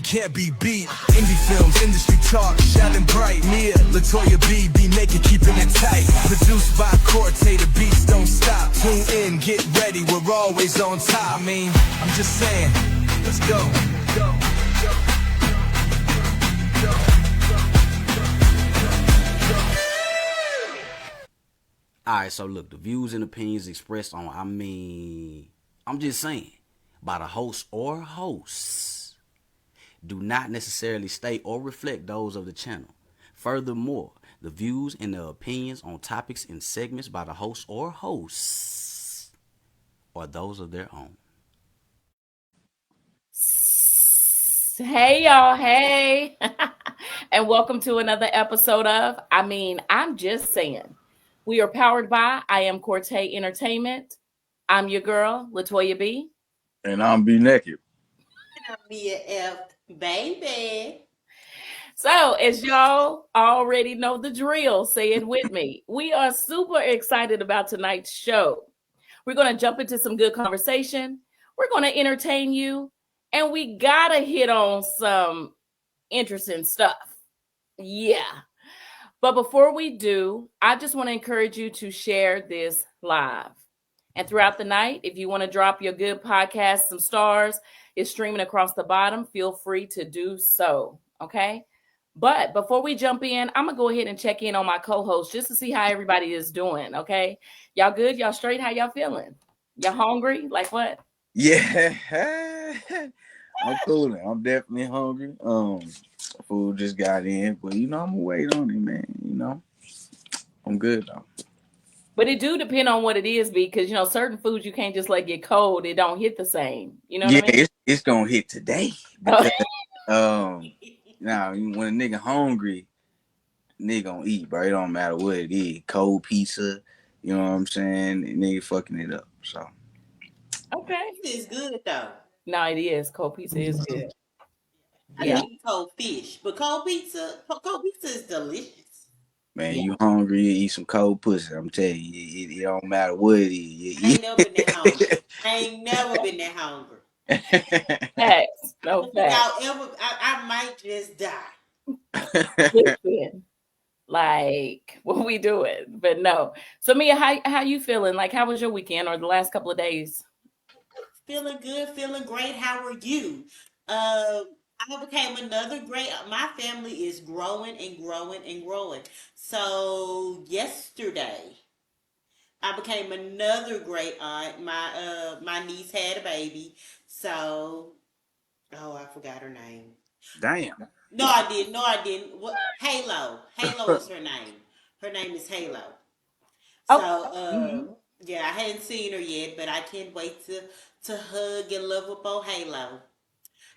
can't be beat. Indie films, industry talk, shining bright. Mia, Latoya B, be naked, keeping it tight. Produced by Corte, the beats don't stop. Tune in, get ready, we're always on top. I mean, I'm just saying, let's go. Alright, so look, the views and opinions expressed on, I'm just saying, by the host or hosts, do not necessarily state or reflect those of the channel. Furthermore, the views and the opinions on topics and segments by the host or hosts are those of their own. Hey y'all, hey. And welcome to another episode of I'm just saying. We are powered by I Am Corte Entertainment. I'm your girl, Latoya B. And I'm Be Naked. And I'm Mia F, baby. So, as y'all already know the drill, say it with me. We are super excited about tonight's show. We're going to jump into some good conversation. We're going to entertain you. And we got to hit on some interesting stuff. Yeah. But before we do, I just want to encourage you to share this live. And throughout the night, if you want to drop your good podcast, some stars, it's streaming across the bottom. Feel free to do so. Okay. But before we jump in, I'm going to go ahead and check in on my co-host just to see how everybody is doing. Okay. Y'all good? Y'all straight? How y'all feeling? Y'all hungry? Like what? Yeah. I'm cooling. I'm definitely hungry. Food just got in, but I'm gonna wait on it, man. I'm good though. But it do depend on what it is, because certain foods you can't just let get cold. It don't hit the same. You know what I mean? It's gonna hit today because now when a nigga hungry, nigga gonna eat, bro. It don't matter what it is. Cold pizza, you know what I'm saying? Nigga fucking it up. So okay, It's good though. No, it is. Cold pizza is good. I Yeah. eat cold fish, but cold pizza is delicious. man, Yeah. you hungry, you eat some cold pussy. I'm telling you, it don't matter what it is. I ain't never been that hungry. I ain't never been that hungry. Facts. No If facts. y'all ever, I might just die. Listen, like what we doing? But no. So Mia, how you feeling? Like, how was your weekend or the last couple of days? Feeling good, feeling great. How are you? I became another great. My family is growing and growing and growing. So yesterday, I became another great aunt. My niece had a baby. So I forgot her name. Damn. No, I didn't. No, I didn't. What Halo. Halo is her name. Her name is Halo. So Oh. yeah, I hadn't seen her yet, but I can't wait to hug and love up on Halo.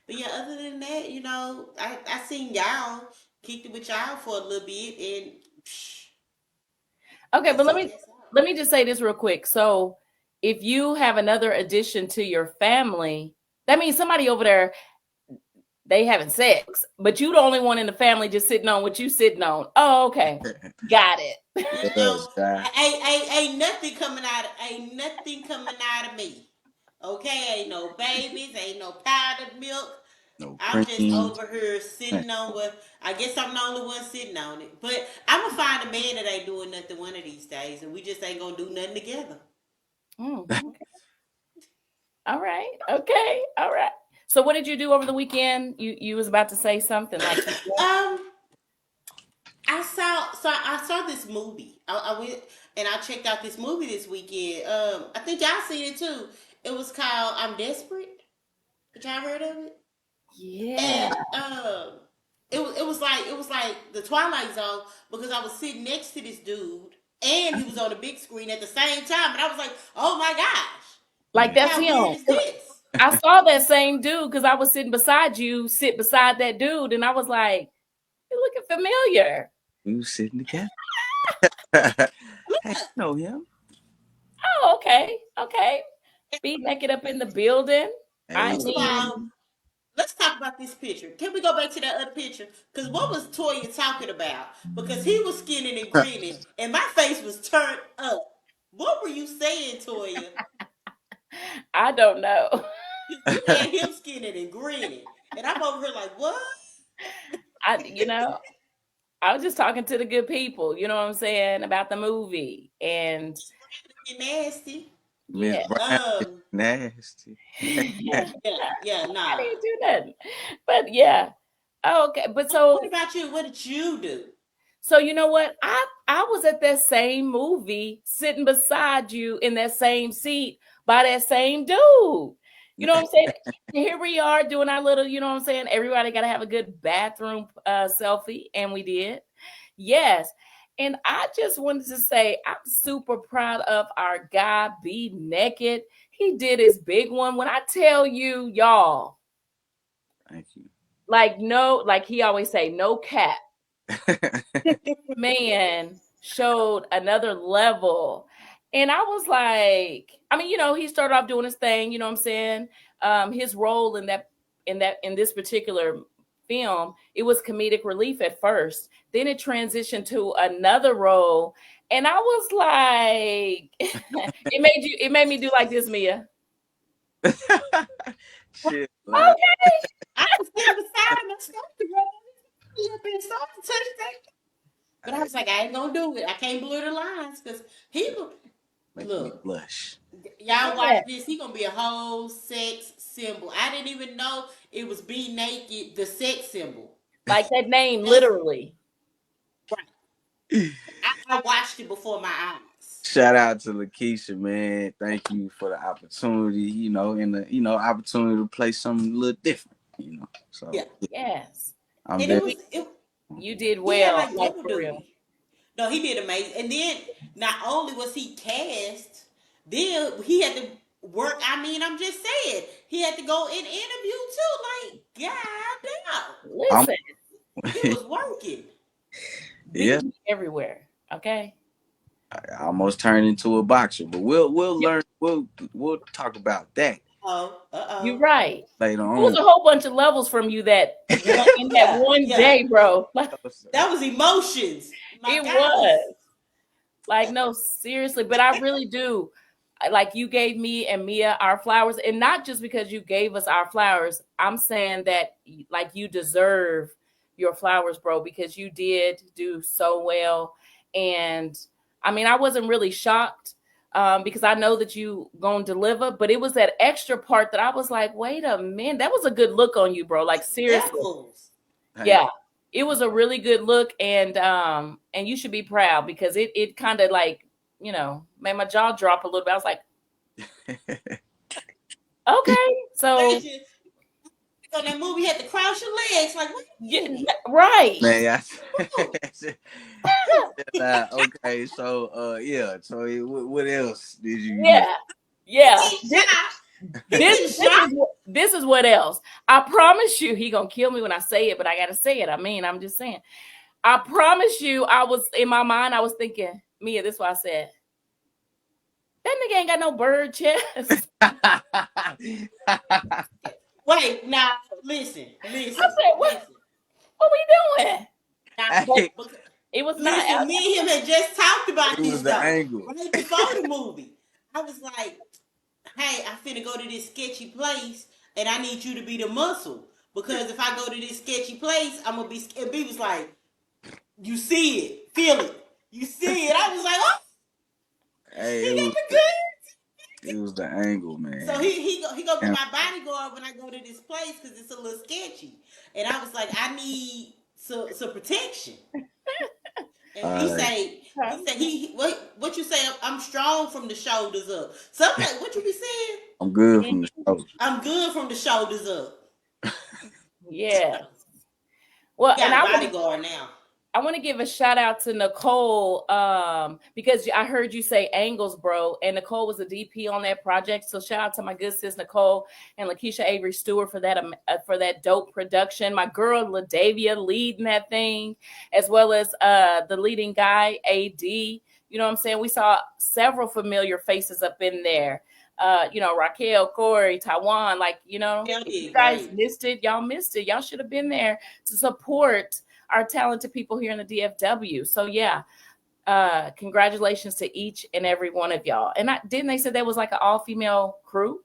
But yeah, other than that, I seen y'all, kicked it with y'all for a little bit, and Okay, but that's let it. me That's all. let me just say this real quick. So, if you have another addition to your family, that means somebody over there, they having sex, but you the only one in the family just sitting on what you sitting on. Oh, okay, got it. You know, ain't nothing coming out. Ain't nothing coming out of me. Okay, ain't no babies, ain't no powdered milk. No I'm just cream. over here sitting on what I guess I'm the only one sitting on it. But I'm gonna find a man that ain't doing nothing one of these days, and we just ain't gonna do nothing together. Okay. All right. Okay. All right. So, what did you do over the weekend? You was about to say something like Um, I saw this movie. I went and I checked out this movie this weekend. I think y'all seen it too. It was called I'm Desperate. Did y'all heard of it? yeah. And it was like the Twilight Zone because I was sitting next to this dude and he was on the big screen at the same time, and I was like, oh my gosh, Like that's how weird him. is this? I saw that same dude because I was sitting beside you, sit beside that dude, and I was like, "You're looking familiar." We was sitting together. Hey, I know him. Oh, okay, okay. Be naked up in the building. I Hey, First of all, mean, let's talk about this picture. Can we go back to that other picture? Because what was Toya talking about? Because he was skinning and grinning, and my face was turned up. What were you saying, Toya? I don't know. You had him skinning and grinning. And I'm over here like, what? I was just talking to the good people, you know what I'm saying, about the movie. And Get nasty. Miss yeah. Brown is nasty. Yeah, I nah. didn't do nothing. But yeah. Okay. But What so about you? What did you do? you know what? I was at that same movie sitting beside you in that same seat by that same dude. You know what I'm saying? Here we are doing our little, you know what I'm saying? Everybody got to have a good bathroom selfie. And we did. Yes. And I just wanted to say, I'm super proud of our guy, Be Naked. He did his big one. When I tell you, y'all, Thank you. like, no, like he always say, no cap. Man showed another level. And I was like, I mean, he started off doing his thing, you know what I'm saying? His role in this particular film, it was comedic relief at first. Then it transitioned to another role. And I was like, it made me do like this, Mia. Shit, like, Okay. I was sitting beside him. I started to rub his up and started to touch that. But I was like, I ain't gonna do it. I can't blur the lines because he making me look. blush. Y'all watch Yeah. this. He gonna be a whole sex symbol. I didn't even know it was Be Naked, the sex symbol. Like that name, That's literally. right. I watched it before my eyes. Shout out to Lakeisha, man. Thank you for the opportunity, and the opportunity to play something a little different, So Yeah, Yes. I'm and very You did he had well, like like double for real. duty. No, he did amazing. And then not only was he cast, then he had to work. I mean, I'm just saying he had to go in interview too. Like, God I'm Listen, damn, he was working. be yeah, everywhere. Okay. I almost turned into a boxer, but we'll You, learn we'll talk about that Oh, you're oh. right. It later was on. a whole bunch of levels from you that one in that Yeah, one yeah. day, bro. Like That was emotions. My it God was. was. Like, no, seriously. But I really do. Like you gave me and Mia our flowers, and not just because you gave us our flowers. I'm saying that like you deserve your flowers, bro, because you did do so well. And I mean, I wasn't really shocked because I know that you gonna deliver, but it was that extra part that I was like, wait a minute, that was a good look on you, bro. Like seriously. Levels. Thank Yeah. It was a really good look, and you should be proud because it kind of like, made my jaw drop a little bit. I was like, you. okay. So Made you on that movie, you had to cross your legs. Like, wait yeah, a minute. right. Man, Ooh. okay, so yeah, so what else did you Yeah. Yeah. He shot. He This getting this shot. is this is what else. I promise you, he gonna kill me when I say it, but I gotta say it. I mean, I'm just saying. I promise you, I was in my mind, I was thinking, Mia, this is what I said. That nigga ain't got no bird chest. Wait, now listen, I said, listen. what we doing? Now, Hey, bec- It was not. listen. Me and him had just talked it about was this the though, angle. right before the movie. I was like, "Hey, I finna go to this sketchy place, and I need you to be the muscle because if I go to this sketchy place, I'm gonna be." And B was like, "You see it, feel it, you see it." I was like, "Oh, Hey, he got the good." it was the angle, So man. he gonna be And my bodyguard when I go to this place because it's a little sketchy. And I was like, I need some protection. And all right, he say what you say? I'm strong from the shoulders up. Something like what you be saying? I'm good from the show. I'm good from the shoulders up. Yeah. Well, and Got a bodyguard now. I want to give a shout out to Nicole because I heard you say angles, bro, and Nicole was a DP on that project. So shout out to my good sis Nicole and Lakeisha Avery Stewart for that dope production. My girl LaDavia leading that thing, as well as the leading guy AD. You know what I'm saying? We saw several familiar faces up in there. Raquel, Corey, Taiwan, like, Hell if you yeah, guys great. missed it, y'all missed it. Y'all should have been there to support our talented people here in the DFW. So yeah, congratulations to each and every one of y'all. And didn't they say there was like an all-female crew?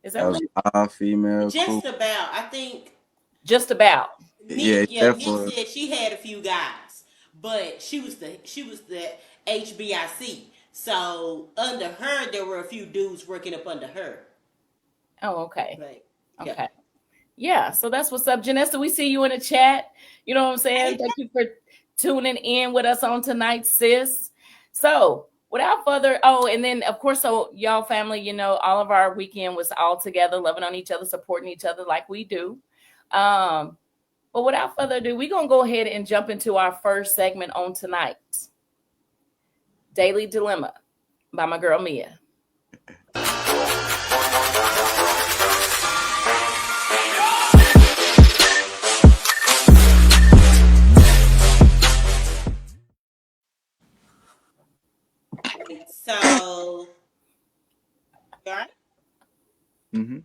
Is that That was right? all female crew. Just about. I think Just about. Yeah, Nick for said she had a few guys, but she was the HBIC. So under her, there were a few dudes working up under her. Oh, okay. But yeah. Okay. Yeah, so that's what's up. Janessa, we see you in the chat. You know what I'm saying? Hey, Thank you for tuning in with us on tonight, sis. So without further, oh, and then of course, so y'all family, you know, all of our weekend was all together, loving on each other, supporting each other like we do. But without further ado, we're gonna go ahead and jump into our first segment on tonight. Daily Dilemma by my girl Mia. so, all right. mm-hmm.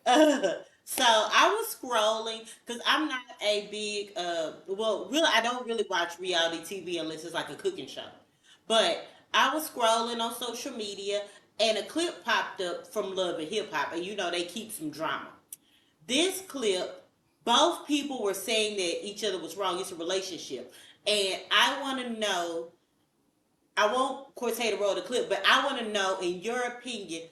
Okay. So I was scrolling because I'm not a big well really I don't really watch reality TV unless it's like a cooking show. But I was scrolling on social media and a clip popped up from Love and Hip Hop, and you know they keep some drama. This clip, both people were saying that each other was wrong. It's a relationship. And I want to know, I won't, of course, say the roll the clip, but I want to know, in your opinion,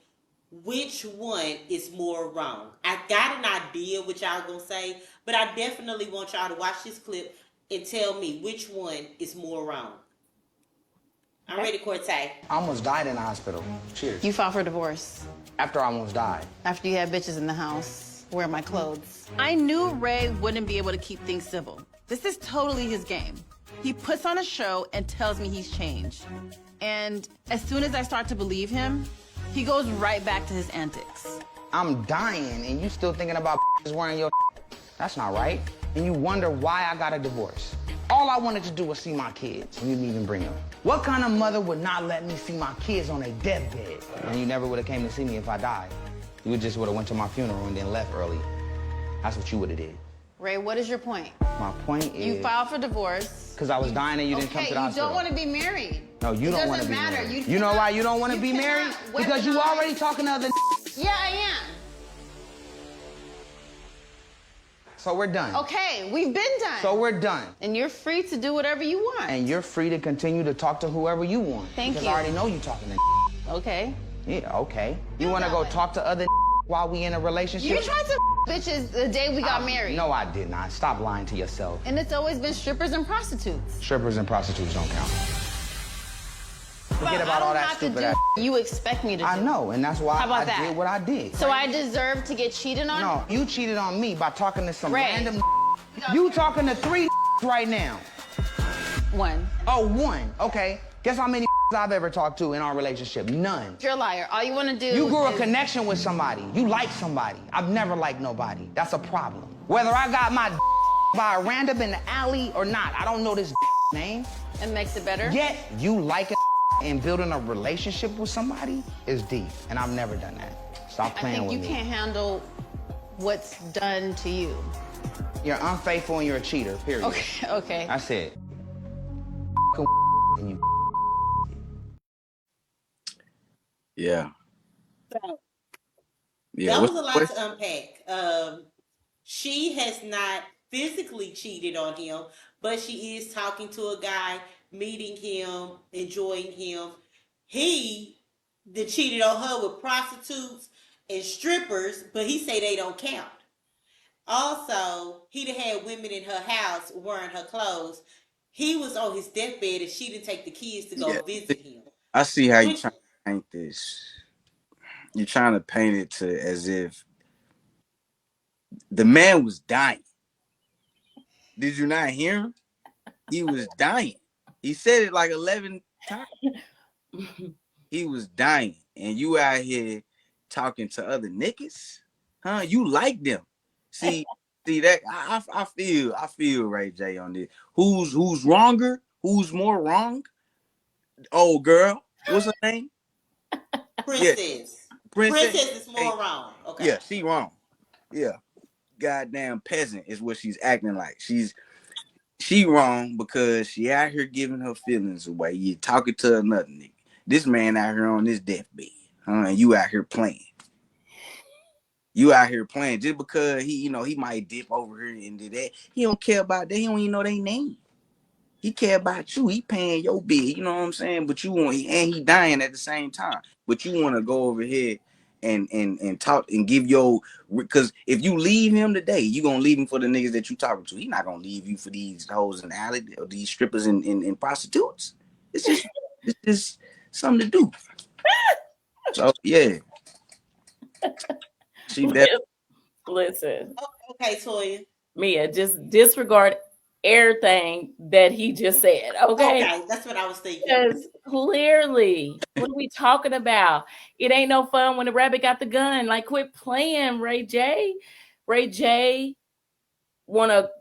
which one is more wrong. I got an idea what y'all gonna say, but I definitely want y'all to watch this clip and tell me which one is more wrong. I'm ready, Cortez. I almost died in the hospital. Cheers. You filed for divorce After I almost died. after you had bitches in the house wearing my clothes. I knew Ray wouldn't be able to keep things civil. This is totally his game. He puts on a show and tells me he's changed. And as soon as I start to believe him, he goes right back to his antics. I'm dying and you still thinking about wearing your That's not right. And you wonder why I got a divorce. All I wanted to do was see my kids, and you didn't even bring them. What kind of mother would not let me see my kids on a deathbed? And you never would have came to see me if I died. You just would have went to my funeral and then left early. That's what you would have did. Ray, what is your point? My point is... You filed for divorce. Because I was dying and you didn't come to the hospital. You don't want to be married. No, you don't want to be matter. married. You know why you don't want to be married? Because you already talking to other Yeah, I am. So we're done. Okay, we've been done. So we're done. And you're free to do whatever you want. And you're free to continue to talk to whoever you want. Thank because you. I already know you talking to Okay. Yeah, okay. You want to go talk to other while we in a relationship? You tried to bitches the day we got married. No, I did not. Stop lying to yourself. And it's always been strippers and prostitutes. Strippers and prostitutes don't count. Forget about all that stupid ass. You expect me to do. I know, and that's why I did what I did. So I deserve to get cheated on? No, you cheated on me by talking to some Ray. random. You talking to 3 right now. 1. Oh, 1. Okay. Guess how many I've ever talked to in our relationship? None. You're a liar. All you want to do You grew a is... connection with somebody. You like somebody. I've never liked nobody. That's a problem. Whether I got my by a random in the alley or not, I don't know this name. It makes it better? Yet, you liking and building a relationship with somebody is deep, and I've never done that. Stop playing with me. I think you can't handle what's done to you. You're unfaithful and you're a cheater, period. Okay, okay. That's it. And you. Yeah. So, Yeah. that was a lot to unpack. She has not physically cheated on him, but she is talking to a guy, meeting him, enjoying him. He cheated on her with prostitutes and strippers, but he say they don't count. Also, he done had women in her house wearing her clothes. He was on his deathbed and she didn't take the kids to go visit him. I see how you trying to paint this. You're trying to paint it to as if the man was dying. Did you not hear him? He was dying. He said it like 11 times. He was dying. And you out here talking to other niggas? Huh? You like them. See that I feel Ray J on this. Who's wronger? Who's more wrong? Oh girl. What's her name? Princess. Yeah. Princess is more wrong. Okay. Yeah, she wrong. Yeah. Goddamn peasant is what she's acting like. She wrong because she out here giving her feelings away. You talking to another nigga. This man out here on this deathbed. And you out here playing. You out here playing just because he might dip over here and do that. He don't care about that. He don't even know their name. He care about you. He paying your bill. You know what I'm saying? But you want, and he dying at the same time. But you want to go over here and talk and give your, because if you leave him today, you gonna leave him for the niggas that you talking to. He not gonna leave you for these hoes in the alley or these strippers and prostitutes. It's just something to do. So yeah, she definitely. Listen, Okay, Toya. Mia, just disregard everything that he just said. Okay. Okay, that's what I was thinking. Because clearly, what are we talking about? It ain't no fun when the rabbit got the gun. Like, quit playing, Ray J. Ray J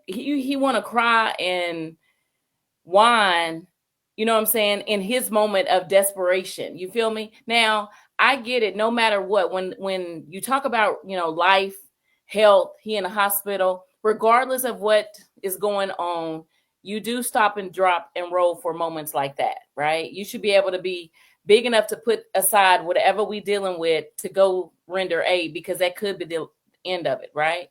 he wanna cry and whine, you know what I'm saying, in his moment of desperation. You feel me? Now, I get it. No matter what, when you talk about, life, health, he in a hospital, regardless of what is going on, you do stop and drop and roll for moments like that, right? You should be able to be big enough to put aside whatever we dealing with to go render aid, because that could be the end of it, right?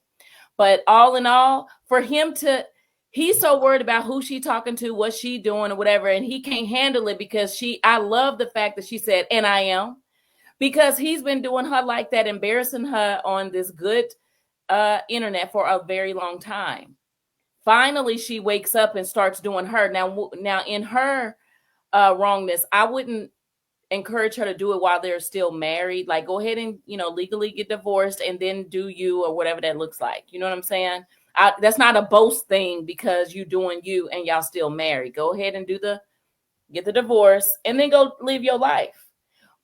But all in all, for him to, he's so worried about who she talking to, what she doing or whatever, and he can't handle it because I love the fact that she said, and I am, because he's been doing her like that, embarrassing her on this good internet for a very long time. Finally, she wakes up and starts doing her. Now in her wrongness, I wouldn't encourage her to do it while they're still married. Like, go ahead and legally get divorced and then do you, or whatever that looks like. You know what I'm saying? That's not a boast thing because you doing you and y'all still married. Go ahead and get the divorce and then go live your life.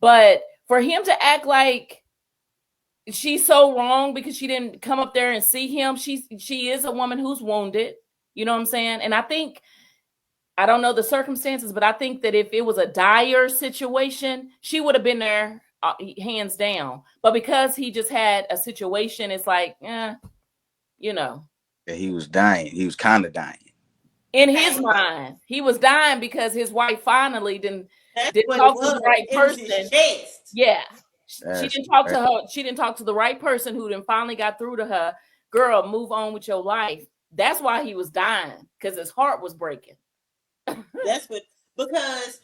But for him to act like she's so wrong because she didn't come up there and see him, she is a woman who's wounded. You know what I'm saying? And I don't know the circumstances, but I think that if it was a dire situation, she would have been there hands down. But because he just had a situation, it's like, Yeah, he was dying. He was kind of dying. In his mind, he was dying because his wife finally didn't talk to the right person. Yeah. She didn't talk to her. She didn't talk to the right person who then finally got through to her. Girl, move on with your life. That's why he was dying, because his heart was breaking. That's what, because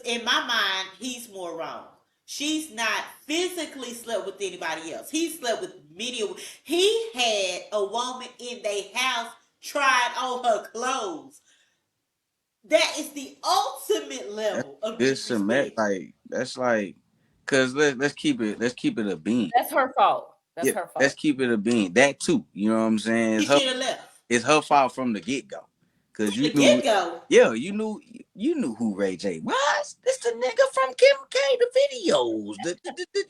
in my mind, he's more wrong. She's not physically slept with anybody else. He slept with many. He had a woman in their house tried on her clothes. That is the ultimate level of disrespect. That's like, cause let's keep it a bean. That's her fault. That's her fault. Let's keep it a bean. That too. You know what I'm saying? He should have left. It's her fault from the get go. Cause you knew. Yeah, you knew who Ray J was. This the nigga from Kim K, the videos.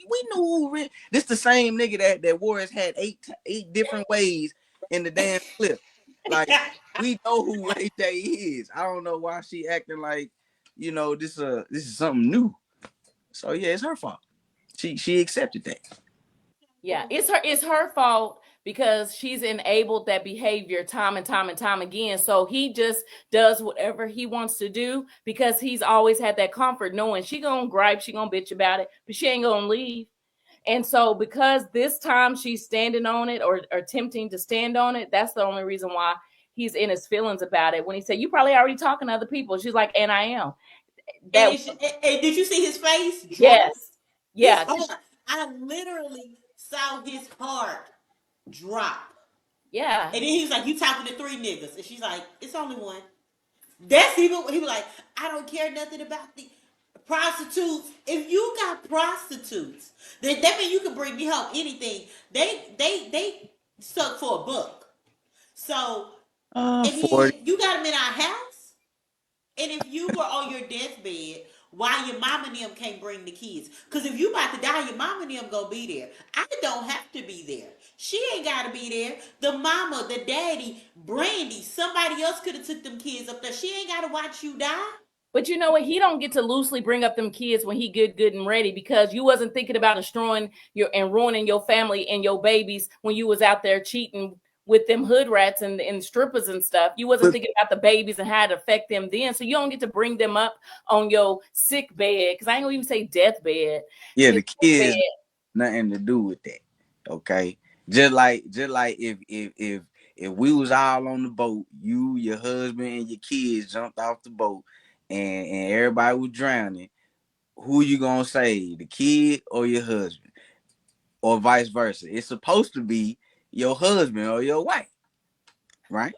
We knew who this the same nigga that wore his hat eight different ways in the damn clip. Like, we know who Ray J is. I don't know why she acting like, this is something new. So yeah, it's her fault. She accepted that. Yeah, it's her fault because she's enabled that behavior time and time and time again. So he just does whatever he wants to do because he's always had that comfort knowing she gonna gripe, she gonna bitch about it, but she ain't gonna leave. And so because this time she's standing on it or attempting to stand on it, that's the only reason why he's in his feelings about it. When he said, you probably already talking to other people. She's like, and I am. And did you see his face? Yes. Yeah. I literally saw his heart drop. Yeah. And then he was like, you talking to 3 niggas. And she's like, it's only one. That's even, he was like, I don't care nothing about the prostitutes. If you got prostitutes, then that means you can bring me home anything. They suck for $1. So if you got them in our house, and if you were on your deathbed, why your mama and them can't bring the kids? Because if you about to die, your mama and them gonna be there. I don't have to be there. She ain't gotta be there. The mama, the daddy, Brandy, somebody else could have took them kids up there. She ain't gotta watch you die. But you know what? He don't get to loosely bring up them kids when he good and ready, because you wasn't thinking about destroying and ruining your family and your babies when you was out there cheating with them hood rats and strippers and stuff. You wasn't thinking about the babies and how it affect them then. So you don't get to bring them up on your sick bed, because I ain't gonna even say deathbed. Yeah, the kids nothing to do with that. Okay, just like if we was all on the boat, you, your husband, and your kids jumped off the boat, and everybody was drowning. Who you gonna save, the kid or your husband, or vice versa? It's supposed to be your husband or your wife, right?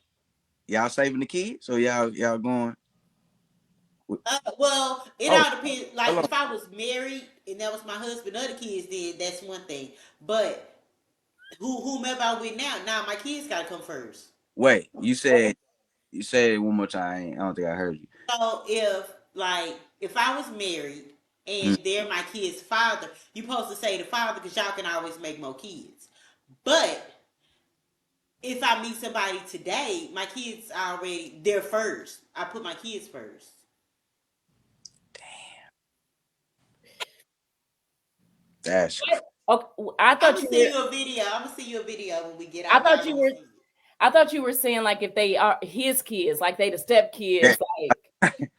Y'all saving the kids, or y'all going? With, Well, it oh, all depends. Like hold on. if I was married and that was my husband or the kids, then that's one thing. But whomever I'm with now my kids gotta come first. Wait, you said it one more time. I don't think I heard you. So if I was married Mm. and they're my kid's father, you supposed to say the father because y'all can always make more kids. But if I meet somebody today, my kids already they're first. I put my kids first. That's Okay, I I'm thought gonna you send were. you a video. I'm gonna send you a video when we get I off. thought Y'all you gonna were. see it. I thought you were saying like if they are his kids, like they the step kids, that. like.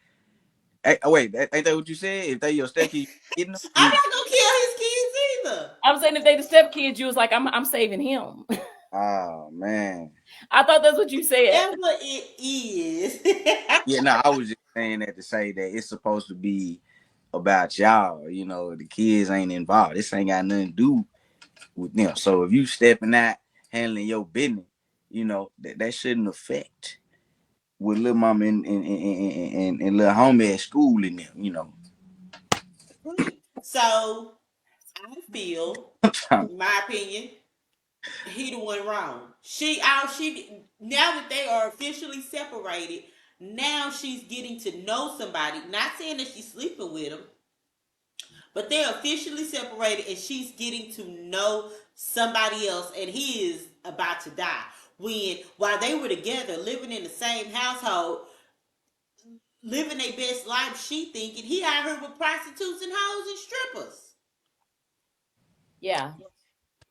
Hey, oh, wait, ain't that what you said? If they your step kid, you getting them? I'm not gonna kill his kids either. I'm saying if they the step kids, you was like, I'm saving him. Oh man. I thought that's what you said. Whatever it is. Yeah, no, I was just saying that to say that it's supposed to be about y'all. The kids ain't involved. This ain't got nothing to do with them. So if you stepping out, handling your business, that shouldn't affect with little mama and little homie at school in them. So I feel, in my opinion, he the one wrong. She now that they are officially separated, now she's getting to know somebody. Not saying that she's sleeping with him, but they're officially separated and she's getting to know somebody else and he is about to die. While they were together, living in the same household, living their best life, she thinking he out here with prostitutes and hoes and strippers. Yeah.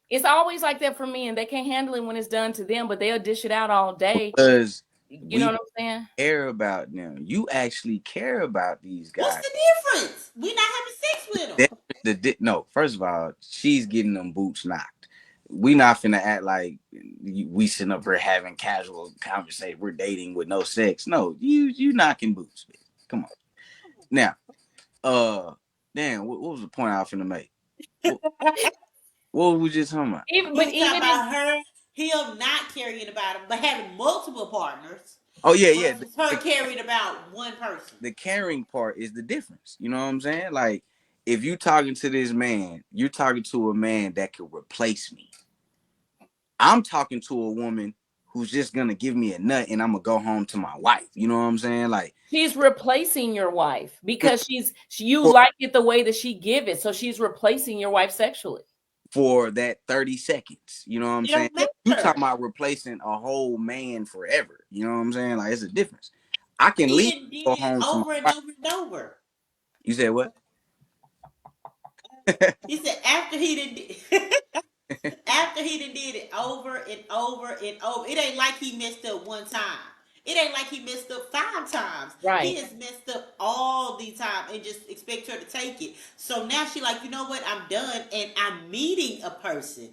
It's always like that for me, and they can't handle it when it's done to them, but they'll dish it out all day. Because You know we what I'm saying? care about them. You actually care about these What's guys. the difference? We not having sex with them. No, first of all, she's getting them boots knocked. We not finna act like we sitting up here having casual conversation. We're dating with no sex. No, you knocking boots. Come on. Now, damn, what was the point I was finna make? What, what were we just talking about? Even, We but was talking even if about him not caring about him, but having multiple partners Oh yeah, yeah. versus her caring about one person. The caring part is the difference. You know what I'm saying? Like, if you talking to this man, you're talking to a man that could replace me. I'm talking to a woman who's just gonna give me a nut and I'm gonna go home to my wife. You know what I'm saying? Like, she's replacing your wife because you for, like it the way that she give it, so she's replacing your wife sexually. for that 30 seconds. You know what I'm It saying? don't You talking matter. about replacing a whole man forever. You know what I'm saying? Like, it's a difference. I can He leave, didn't did go it home to my over and wife. over and over. You said what? He said after he did after he done did it over and over and over. It ain't like he messed up one time. It ain't like he messed up 5 times. He Right. has messed up all the time and just expect her to take it. So now she like, you know what? I'm done and I'm meeting a person.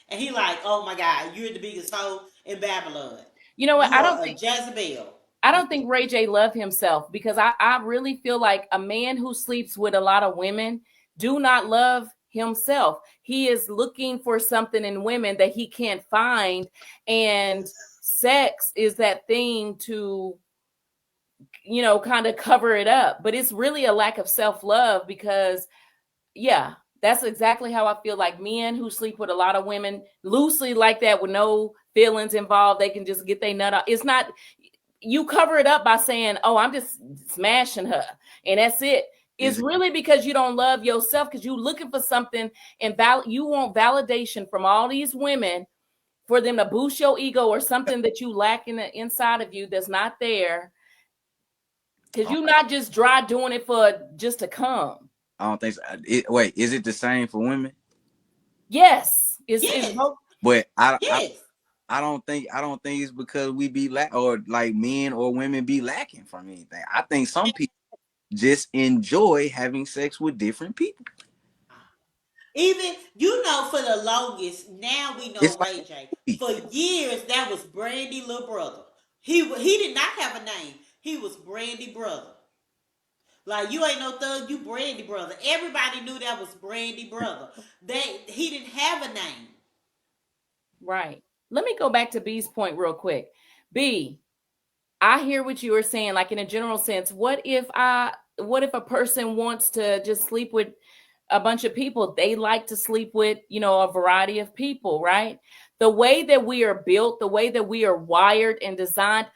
And he like, oh my God, you're the biggest hoe in Babylon. You know what? You are a Jezebel. I don't think Ray J loved himself because I really feel like a man who sleeps with a lot of women do not love himself. He is looking for something in women that he can't find, and sex is that thing to kind of cover it up. But it's really a lack of self-love because yeah, that's exactly how I feel. Like men who sleep with a lot of women loosely like that with no feelings involved, they can just get their nut out. It's not, you cover it up by saying, oh, I'm just smashing her and that's it. It's Is it really because you don't love yourself because you're looking for something and you want validation from all these women for them to boost your ego or something that you lack in the inside of you that's not there, because you're not just dry doing it for just to come. I don't think so. Wait, is it the same for women? Yes, it's Yes. both. But Yes. I don't think it's because we be or like men or women be lacking from anything. I think some people just enjoy having sex with different people. Even for the longest, now we know It's like Ray a J. movie. For years, that was Brandy little brother. He did not have a name. He was Brandy brother. Like, you ain't no thug, you Brandy brother. Everybody knew that was Brandy brother. He didn't have a name. Right. Let me go back to B's point real quick. B, I hear what you were saying, like in a general sense. What if a person wants to just sleep with a bunch of people? They like to sleep with, a variety of people, right? The way that we are built, the way that we are wired and designed,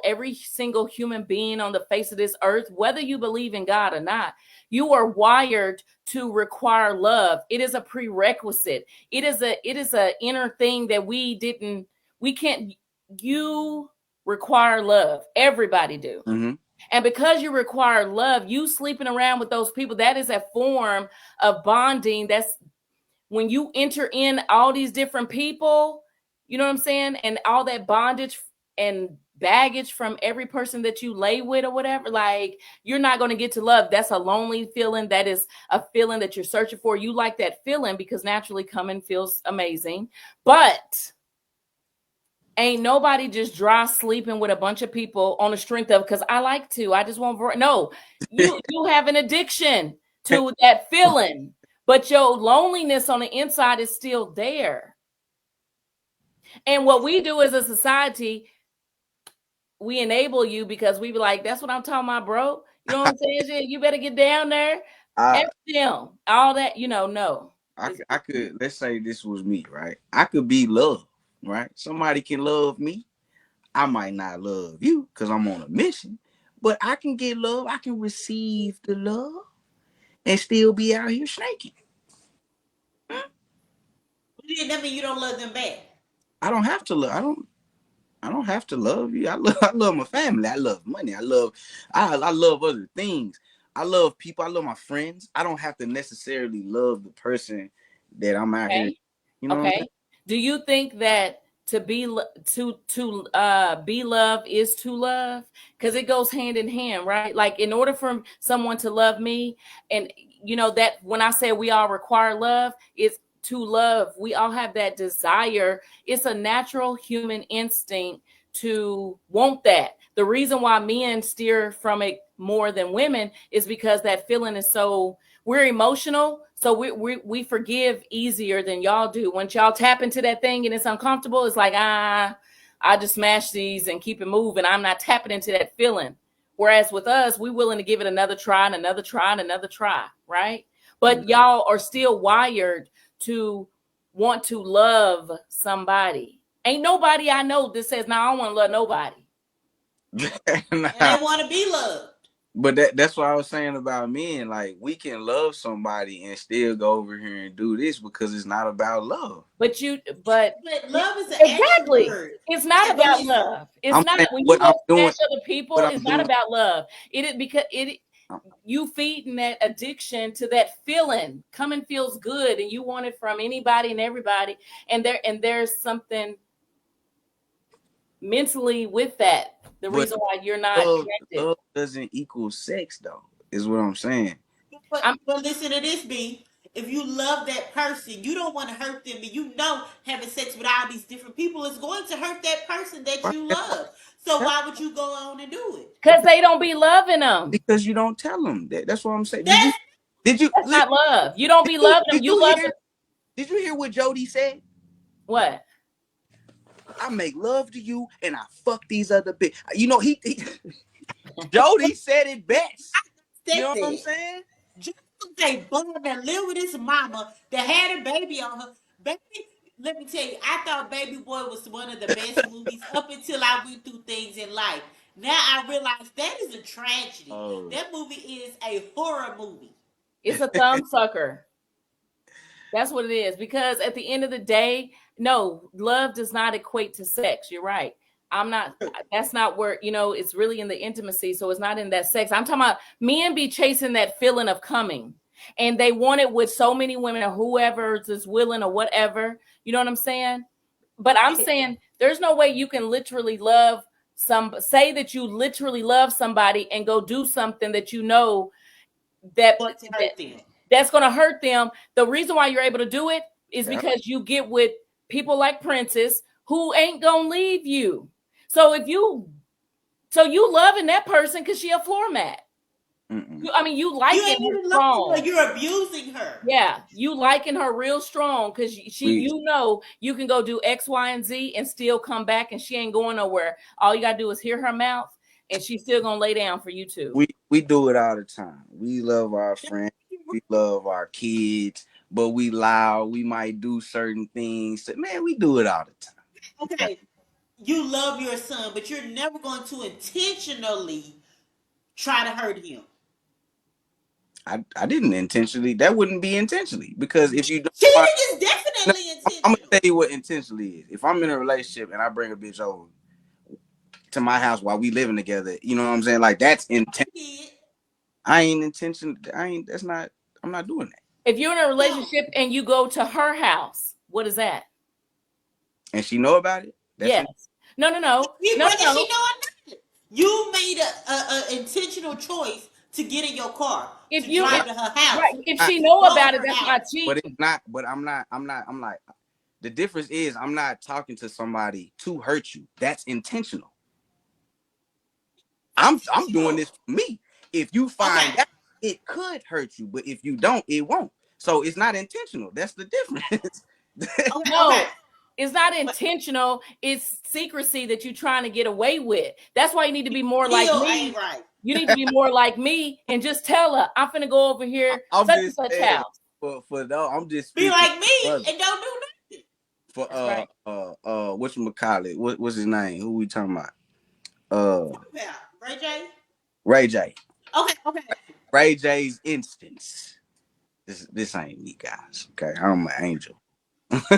every single human being on the face of this earth, whether you believe in God or not, you are wired to require love. It is a prerequisite. It is a inner thing that you require love. Everybody do. Mm-hmm. And because you require love, you sleeping around with those people, that is a form of bonding. That's when you enter in all these different people, you know what I'm saying? And all that bondage and baggage from every person that you lay with or whatever, like, you're not going to get to love. That's a lonely feeling. That is a feeling that you're searching for. You like that feeling because naturally coming feels amazing. But ain't nobody just dry sleeping with a bunch of people on the strength of, because I like to. I just want. No, you have an addiction to that feeling, but your loneliness on the inside is still there. And what we do as a society, we enable you because we be like, that's what I'm talking about, bro. You know what I'm saying? You better get down there. I, F them. All that, no. I could, let's say this was me, right? I could be loved, right? Somebody can love me. I might not love you because I'm on a mission, but I can get love. I can receive the love and still be out here snaking. That mean you don't love them back. I don't have to love. I don't have to love you. I love my family. I love money. I love other things. I love people. I love my friends. I don't have to necessarily love the person that I'm out here. Okay. You know what I'm saying? Okay. Do you think that to be loved is to love? Because it goes hand in hand, right? Like, in order for someone to love me, and that when I say we all require love, it's to love. We all have that desire. It's a natural human instinct to want that. The reason why men steer from it more than women is because that feeling is so, we're emotional, so we forgive easier than y'all do. Once y'all tap into that thing and it's uncomfortable, it's like, I just smash these and keep it moving. I'm not tapping into that feeling. Whereas with us, we're willing to give it another try and another try and another try, right? But y'all are still wired to want to love somebody. Ain't nobody I know that says, "No, I don't want to love nobody." And they want to be loved. But that's what I was saying about men. Like, we can love somebody and still go over here and do this because it's not about love. But love is an action exactly. word. It's not about love. It's not when you go smash other people. It's not about love. It is because you feeding that addiction to that feeling. Coming feels good, and you want it from anybody and everybody. And there's something mentally with that. The reason why you're not connected. Love doesn't equal sex, though, is what I'm saying. But listen to this, B. If you love that person, you don't want to hurt them, and having sex with all these different people is going to hurt that person that you love. So why would you go on and do it? Because they don't be loving them. Because you don't tell them that. That's what I'm saying. That's not love. You don't be loving them. You love them. Did you hear what Jody said? What? I make love to you and I fuck these other bitches. Jody said it best. You know what I'm saying? They born that live with his mama that had a baby on her. Baby, let me tell you, I thought Baby Boy was one of the best movies up until I went through things in life. Now I realize that is a tragedy. Oh. That movie is a horror movie. It's a thumb sucker. That's what it is. Because at the end of the day, no, love does not equate to sex. You're right. That's not where, it's really in the intimacy. So it's not in that sex. I'm talking about men be chasing that feeling of coming. And they want it with so many women or whoever is willing or whatever. You know what I'm saying? But I'm saying there's no way you can literally say that you literally love somebody and go do something that you know that But to hurt them. that's going to hurt them. The reason why you're able to do it is Yeah. because you get with people like Princess who ain't going to leave you. So you loving that person because she a floor mat. You liking You ain't her even loving strong. her. You're abusing her. Yeah, you liking her real strong because We- you can go do X, Y, and Z and still come back, and she ain't going nowhere. All you gotta do is hear her mouth, and she's still gonna lay down for you too. We do it all the time. We love our friends, we love our kids, but we loud. We might do certain things. Man, we do it all the time. Okay, you love your son, but you're never going to intentionally try to hurt him. I didn't intentionally. That wouldn't be intentionally, because if you don't, Cheating is no, definitely I'm gonna intentional. tell you what intentionally is. If I'm in a relationship and I bring a bitch over to my house while we living together, you know what I'm saying? Like, that's intent. I ain't intention. I ain't. That's not. I'm not doing that. If you're in a relationship and you go to her house, what is that? And she know about it. That's Yes. No. She know it. You made a intentional choice to get in your car, If to you drive to her house, right, if not, she know go about to it, her that's house. not but cheating. it's not. But I'm not. I'm like. The difference is I'm not talking to somebody to hurt you. That's intentional. I'm doing this for me. If you find out, it could hurt you, but if you don't, it won't. So it's not intentional. That's the difference. No, it's not intentional. It's secrecy that you're trying to get away with. That's why you need to be more like me. Ain't right. You need to be more like me and just tell her, I'm finna go over here, I'm such just and such saying, house. for though, I'm just Be speaking like me for and don't do nothing. for That's right. whatchamacallit, what's his name? Who we talking about? Yeah, Ray J. Ray J. Okay. Ray J's instance. This ain't me, guys. Okay, I'm an angel. But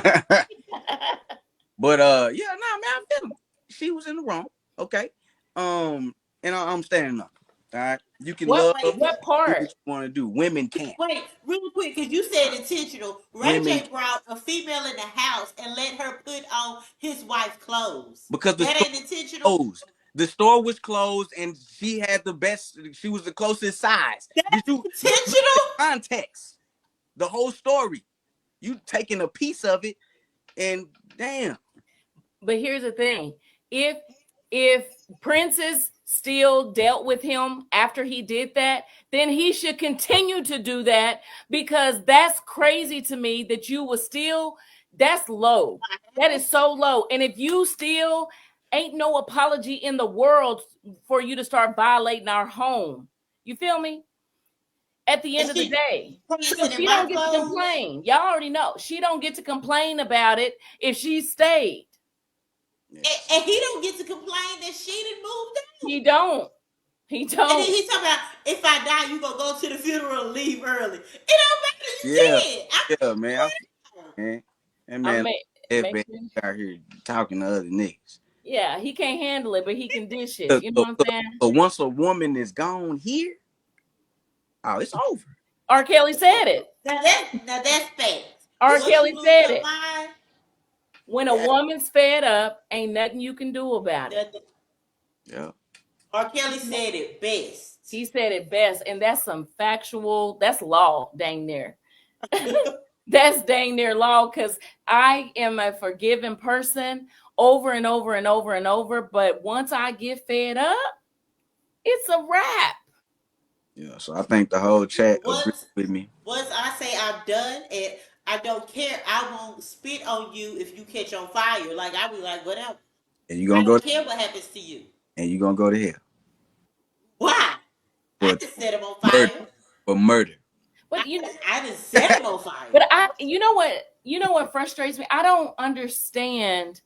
yeah, nah, man, I feel him. She was in the wrong. Okay. And I'm standing up. All right. You can What love, do what what part? you want to do. Women can't. Wait, really quick, because you said intentional. Ray Women J can't. brought a female in the house and let her put on his wife's clothes. Because the That store ain't intentional. was closed. The store was closed and she had the best, she was the closest size. Did That's you look at intentional. the context? The whole story. You taking a piece of it and damn. But here's the thing. If Princess still dealt with him after he did that, then he should continue to do that, because that's crazy to me that you were still, that's low. That is so low. And if you still, ain't no apology in the world for you to start violating our home. You feel me? At the end And of the she day. So prancing in she my don't get to clothes. complain. Y'all already know. She don't get to complain about it if she stayed. Yes. And he don't get to complain that she didn't move down. He don't. He And then don't. he talking about, if I die, you gonna go to the funeral and leave early. It don't matter. You Yeah. did. Yeah, man. Man. And I'm man, make man out here talking to other niggas. Yeah, he can't handle it, but he can dish it. You know what I'm saying? So once a woman is gone here, oh, it's over. R. Kelly said it. Now that's fact. R. Once Kelly you lose said your it. mind, When a woman's fed up, ain't nothing you can do about it. nothing. Yeah. R. Kelly said it best. He said it best, and that's some factual, that's law, dang near. That's dang near law, because I am a forgiving person over and over and over and over. But once I get fed up, it's a wrap. Yeah. So I think the whole chat agreed Once with me. once I say I'm done and I don't care, I won't spit on you if you catch on fire. Like I be like, whatever. And you I gonna go don't care what happens to you. and you gonna go to hell Why? I for just set him on murder. fire. For murder. But you know, I just set him on fire. but you know what frustrates me? I don't understand.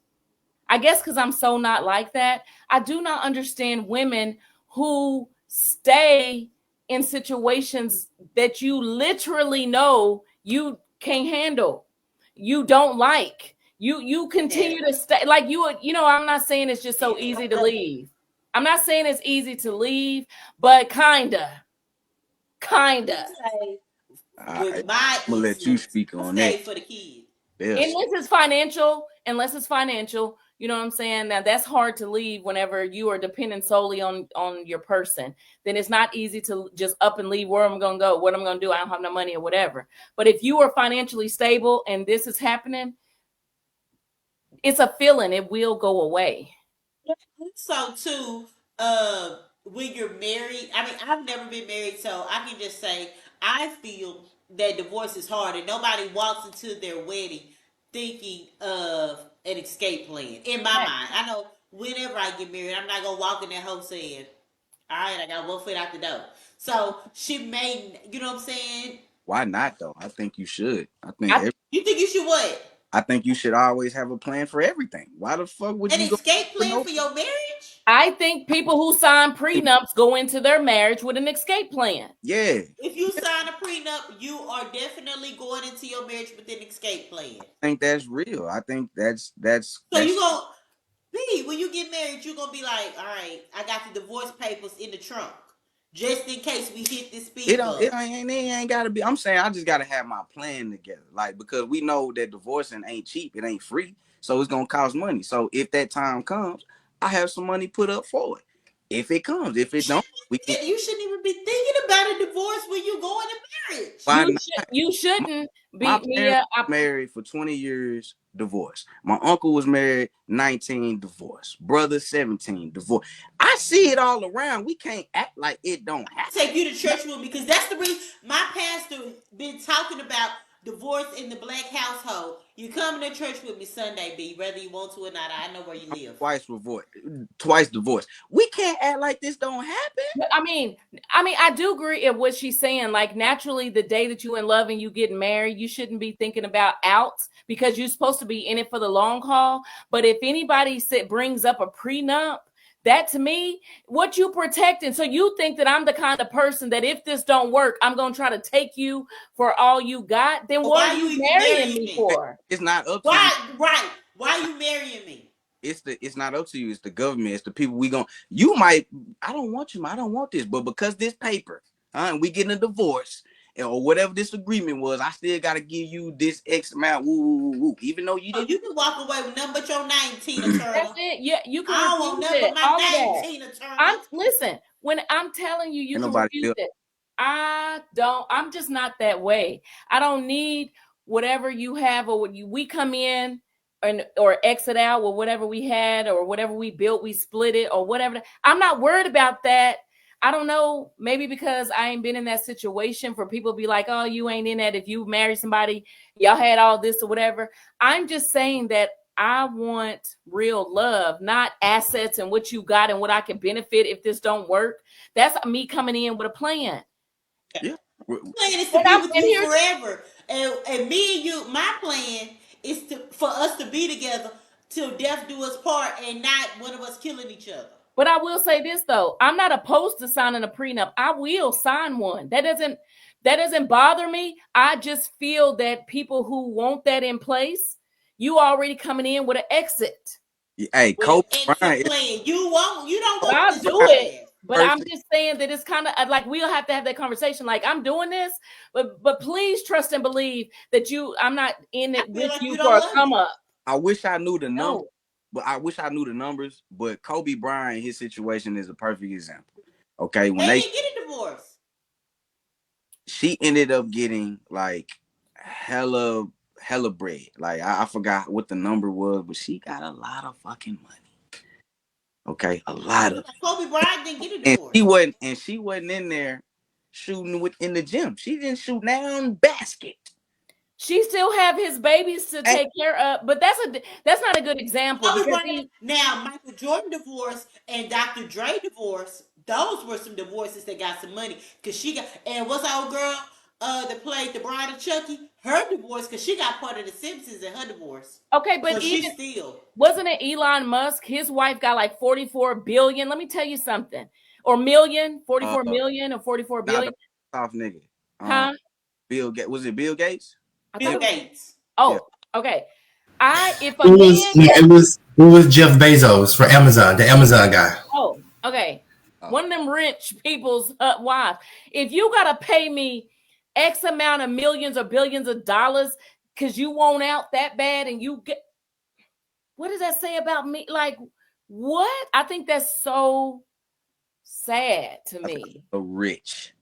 I guess because I'm so not like that. I do not understand women who stay in situations that you literally know you can't handle, you don't like. You continue to stay, like I'm not saying it's just so easy to leave. I'm not saying it's easy to leave, but kinda. With my I'm gonna let you instance, speak I on stay that. for the kids. Yes. Unless it's financial, You know what I'm saying? Now that's hard to leave whenever you are dependent solely on your person. Then it's not easy to just up and leave. Where I'm going to go, what I'm going to do. I don't have no money or whatever. But if you are financially stable and this is happening, it's a feeling. It will go away. So too, when you're married, I mean, I've never been married, so I can just say I feel that divorce is hard, and nobody walks into their wedding thinking of an escape plan. In my Right. mind, I know whenever I get married, I'm not gonna walk in that house saying, "All right, I got one foot out the door." So she made, you know what I'm saying? Why not though? I think you should. You think you should what? I think you should always have a plan for everything. Why the fuck would An you go escape for plan no for your marriage? I think people who sign prenups go into their marriage with an escape plan. Yeah. If you sign a prenup, you are definitely going into your marriage with an escape plan. I think that's real. I think that's So you gonna be when you get married, you're gonna be like, all right, I got the divorce papers in the trunk. Just in case we hit this it speed don't it bump. ain't gotta be. I'm saying I just gotta have my plan together. Like, because we know that divorcing ain't cheap, it ain't free. So it's gonna cost money. So if that time comes, I have some money put up for it. If it comes, if it don't, we can. You shouldn't even be thinking about a divorce when you go into marriage. Why not? You My, shouldn't my be parents Mia. were married for 20 years, divorce. My uncle was married 19, divorce. Brother 17, divorce. I see it all around. We can't act like it don't happen. Take you to church with me because that's the reason my pastor been talking about divorce in the black household. You coming to church with me Sunday, B, whether you want to or not. I know where you live. Twice divorced. We can't act like this don't happen. I do agree with what she's saying. Like, naturally, the day that you in love and you get married, you shouldn't be thinking about outs because you're supposed to be in it for the long haul. But if anybody brings up a prenup, that to me, what you protecting? So you think that I'm the kind of person that if this don't work, I'm gonna try to take you for all you got? Then But what why are you you even marrying marrying me me? for? It's not up to you. Why? Right? Why you marrying me? It's not up to you. It's the government. It's the people we gon' you might. I don't want you. I don't want this. But because this paper, and we getting a divorce or whatever this agreement was, I still gotta give you this X amount. Woo, woo, woo. Even though you Oh, didn't. you can walk away with nothing but your name, Tina That's Turner. it. Yeah, you can I don't want refuse nothing it. but my All of name, that. Tina Turner. Listen, when I'm telling you, you Ain't can nobody refuse feel. it. I'm just not that way. I don't need whatever you have or we come in or exit out with whatever we had or whatever we built, we split it or whatever. I'm not worried about that. I don't know, maybe because I ain't been in that situation for people to be like, oh, you ain't in that. If you marry somebody, y'all had all this or whatever. I'm just saying that I want real love, not assets and what you got and what I can benefit if this don't work. That's me coming in with a plan. Yeah. Plan is to And be I'm with and you here's forever, and me and you. My plan is for us to be together till death do us part, and not one of us killing each other. But I will say this though, I'm not opposed to signing a prenup. I will sign one. That doesn't bother me. I just feel that people who want that in place, you already coming in with an exit. Hey, With an Kobe exit Bryant is plan, you don't But want I'll this do it. plan. But I'm perfect. just saying that it's kind of like we'll have to have that conversation. Like, I'm doing this, but please trust and believe that I'm not in I it feel with like you you for don't a love come me. up. I wish I knew the number, No. but I wish I knew the numbers. But Kobe Bryant, his situation is a perfect example. Okay, when They didn't get a divorce. she ended up getting like hella bread. Like I forgot what the number was, but she got a lot of fucking money. Okay, a lot of it. Kobe Bryant didn't get a And divorce. she wasn't in there shooting in the gym. She didn't shoot down basket. She still have his babies to And take care of, but that's not a good example Kobe because Bryant. Now Michael Jordan divorce and Dr. Dre divorce. Those were some divorces that got some money because she got. And what's our old girl that played the bride of Chucky? Her divorce because she got part of the Simpsons in her divorce. okay, So but she even still. wasn't it Elon Musk? His wife got like 44 billion. Let me tell you something. Or million, uh 44 million or 44 not the billion. off nigga. Huh? Bill Gates. Was it Bill Gates? I thought Bill it was Gates. Yeah. oh, okay. If a It man was no, it was Jeff Bezos for Amazon, the Amazon guy. oh, okay. Uh, One of them rich people's wives. If you gotta pay me X amount of millions or billions of dollars because you want out that bad and you get what does that say about me? Like, what? I think that's so sad to me. So rich.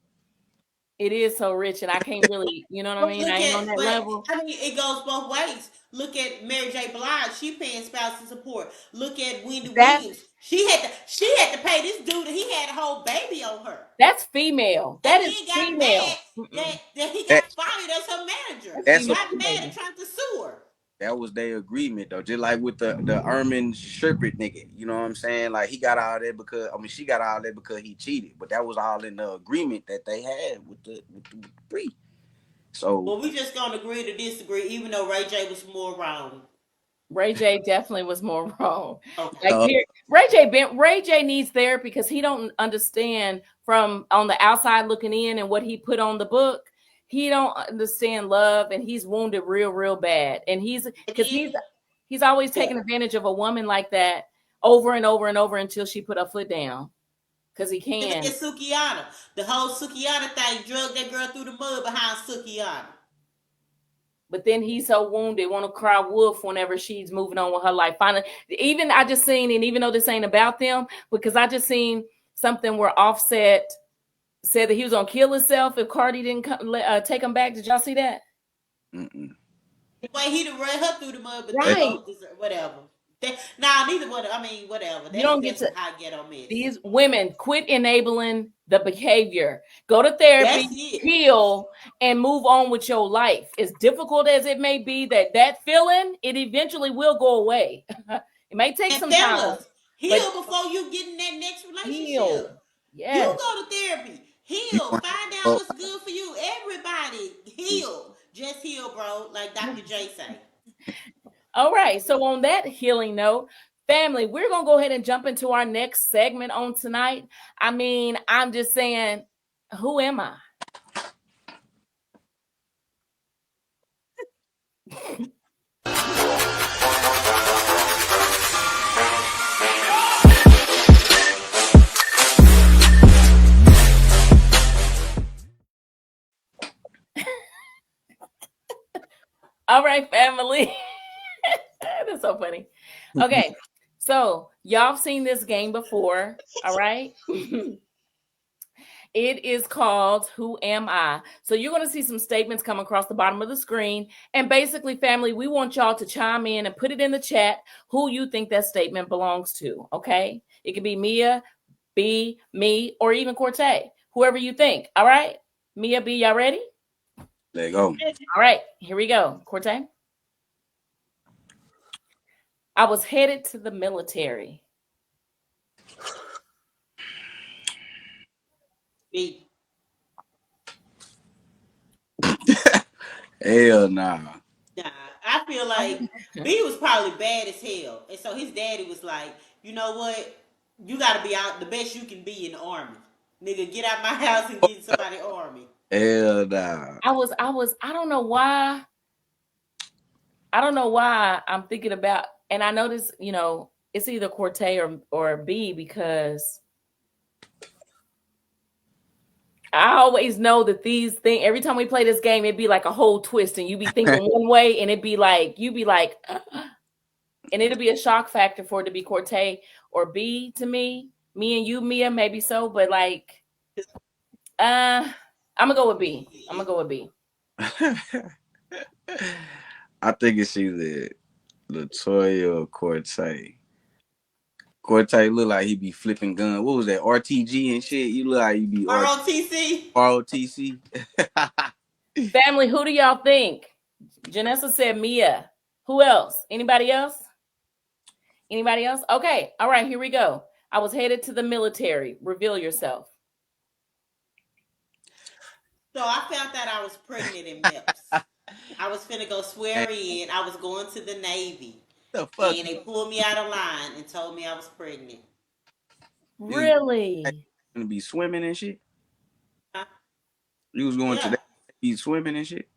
It is so rich, and I can't really, you know what I But mean? I ain't on that but level. I mean, it goes both ways. Look at Mary J. Blige. She paying spousal support. Look at Wendy That Williams. She had to pay this dude, and he had a whole baby on her, that's female. and That is then got mad female. Mm-mm. that he got That fired as her manager. That's that's a female Got mad and baby. tried to sue her. that was their agreement though. Just like with the Ermin Shepherd nigga. You know what I'm saying? Like he got all that because she got all that because he cheated. But that was all in the agreement that they had with the pre. So But we just gonna agree to disagree, even though Ray J was more wrong. Ray J definitely was more wrong. Okay. Like here, Ray J needs therapy because he don't understand from on the outside looking in and what he put on the book. He don't understand love, and he's wounded real bad. And he's always taking advantage of a woman like that over and over and over until she put her foot down because he And look can. at Sukiyana. The whole Sukiyana thing drugged that girl through the mud behind Sukiyana. But then he's so wounded, want to cry wolf whenever she's moving on with her life. Finally, even I just seen, and even though this ain't about them, because I just seen something where Offset said that he was gonna kill himself if Cardi didn't take him back. Did y'all see that? mm-mm. Way he done ran her through the mud, but they Right. both deserve whatever. Neither one. I mean, whatever. You don't get That's to some hot ghetto mess. these women quit enabling the behavior. Go to That's therapy, it. heal, and move on with your life. As difficult as it may be, that feeling, it eventually will go away. It may take And some time, fellas, but heal before you get in that next relationship. heal. You Yes. go to therapy. You Heal. gonna Find out have what's good for you. Everybody heal. Just heal, bro. Like Dr. J say. All right. So on that healing note, family, we're gonna go ahead and jump into our next segment on tonight. I mean, I'm just saying, who am I? All right, family. That's so funny. Okay, so y'all have seen this game before. All right. It is called Who Am I? So you're going to see some statements come across the bottom of the screen. And basically, family, we want y'all to chime in and put it in the chat who you think that statement belongs to. Okay. It could be Mia, B, me, or even Cortez, whoever you think. All right. Mia, B, y'all ready? There you go. All right. Here we go. Cortez. I was headed to the military. B. Hell nah. Nah, I feel like B was probably bad as hell. And so his daddy was like, you know what? You got to be out the best you can be in the army. Nigga, get out my house and get in somebody's army. Hell nah. I don't know why. I don't know why I'm thinking about, and I notice, it's either Cortez or B because I always know that these things, every time we play this game, it'd be like a whole twist, and you be thinking one way, and it'd be like, you'd be like, and it'll be a shock factor for it to be Cortez or B to me. Me and you, Mia, maybe so, but like, I'm gonna go with B. I'm gonna go with B. I think it's either Latoya or Cortez. Cortez look like he be flipping guns. What was that? RTG and shit. You look like you be ROTC. ROTC. Family, who do y'all think? Janessa said Mia. Who else? Anybody else? Anybody else? Okay. All right, here we go. I was headed to the military. Reveal yourself. So I found out I was pregnant in MEPS. I was finna go swear in. I was going to the Navy. The fuck? And they pulled me out of line and told me I was pregnant. You Really? gonna be swimming and shit? Huh? You was going to Yeah. that be swimming and shit?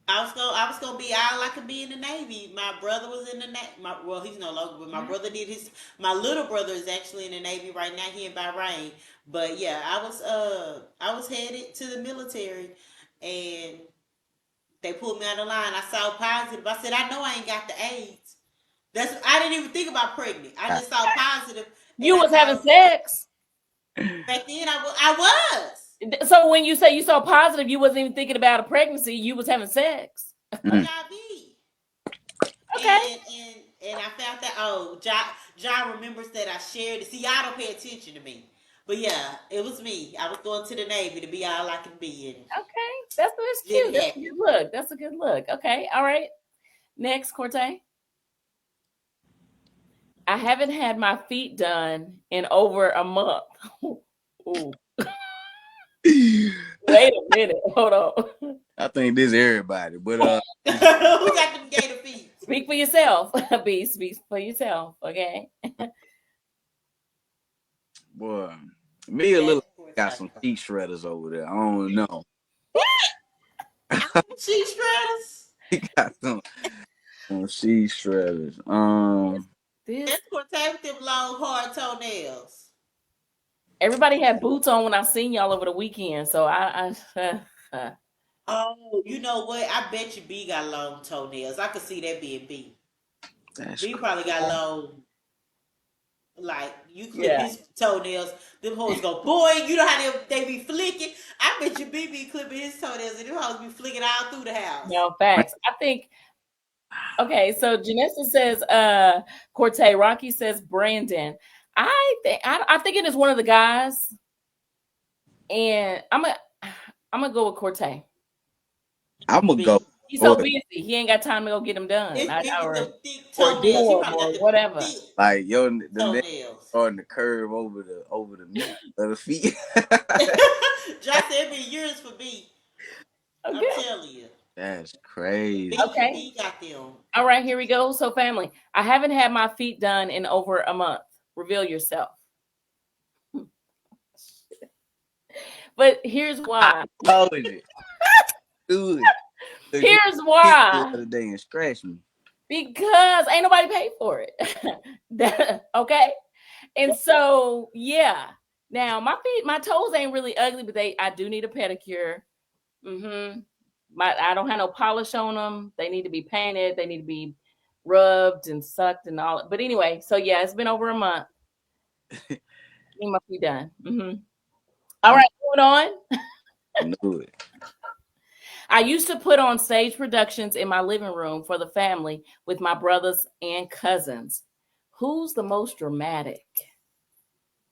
I was gonna be all I could be in the Navy. My brother was in the Navy. Well, he's no longer, but my brother did his. My little brother is actually in the Navy right now. He in Bahrain. But yeah, I was headed to the military, and they pulled me out of line. I saw positive. I said, I know I ain't got the AIDS. I didn't even think about pregnant. I just saw positive. You and I was having saw- sex. Back then, I was. So when you say you saw positive, you wasn't even thinking about a pregnancy. You was having sex. Mm. HIV. Okay. And I found that John remembers that I shared it. See, y'all don't pay attention to me. But yeah, it was me. I was going to the Navy to be all I can be and Okay. That's live cute. That's a happy. good look. That's a good look. Okay. All right. Next, Corte. I haven't had my feet done in over a month. Ooh. Wait a minute. Hold on. I think this everybody, but Who got them gator feet? Speak for yourself. B, speak for yourself. Okay. boy, me a little got some sheet shredders over there. I don't know. Sheet shredders. He got some sheet shredders. This That's Cortez with them long, hard toenails. everybody had boots on when I seen y'all over the weekend. So I Oh, you know what? I bet you B got long toenails. I could see that being B. That's B probably got long, like you clip Yeah. his toenails. Them hoes go, boy. You know how they be flicking. I bet you B be clipping his toenails, and them hoes be flicking all through the house. No facts. I think okay, so Janessa says Corte, Rocky says Brandon. I think it is one of the guys. And I'm gonna go with Corte. I'm gonna go. He's so Boy, busy, he ain't got time to go get them done. It's big Or with them thick or do toenails. He them probably or got them whatever. thick like yo, the neck toenails. starting to curve over the meat of the feet. Josh said it been years for B. Okay. I'm telling you. That's crazy. Okay. B got them. All right, here we go. So, family, I haven't had my feet done in over a month. Reveal yourself. But here's why. I told you. Dude, Here's why. the other day and scratched me. Because ain't nobody paid for it. Okay. And so, yeah. Now my feet, my toes ain't really ugly, but I do need a pedicure. I don't have no polish on them. They need to be painted. They need to be rubbed and sucked and all. But anyway, so yeah, it's been over a month. Need my feet done. All right, moving on. I knew it. I used to put on stage productions in my living room for the family with my brothers and cousins. Who's the most dramatic?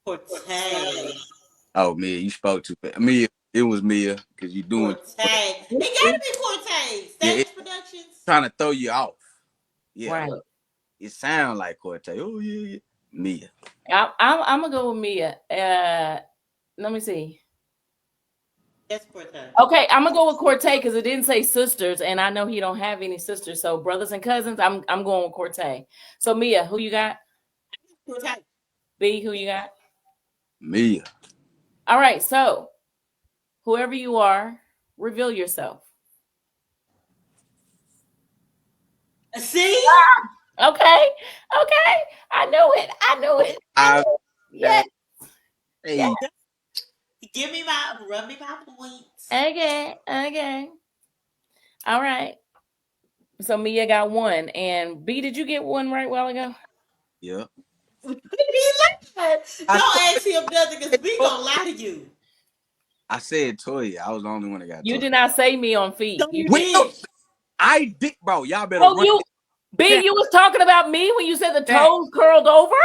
Cortez. Oh, Mia, you spoke too fast. Mia, it was Mia because you doing. Cortez. It gotta be Cortez. Stage Productions. Trying to throw you off. Yeah, Right. it sounds like Cortez. Oh yeah. Mia. I'm gonna go with Mia. Let me see. That's Cortez. Okay, I'm gonna go with Corte because it didn't say sisters, and I know he don't have any sisters. So brothers and cousins, I'm going with Corte. So Mia, who you got? Cortez. B, who you got? Mia. All right, so whoever you are, reveal yourself. See? Okay, I know it. Yeah. Hey, Rub me my points. Okay. All right. So Mia got one, and B, did you get one right a while ago? yeah. Don't ask him nothing because we gonna lie to you. I said Toya. I was the only one that got You Toya. did not say me on feet. No, you Wait, did. I did, bro. Y'all better Oh, run you was talking about me when you said the toes curled over?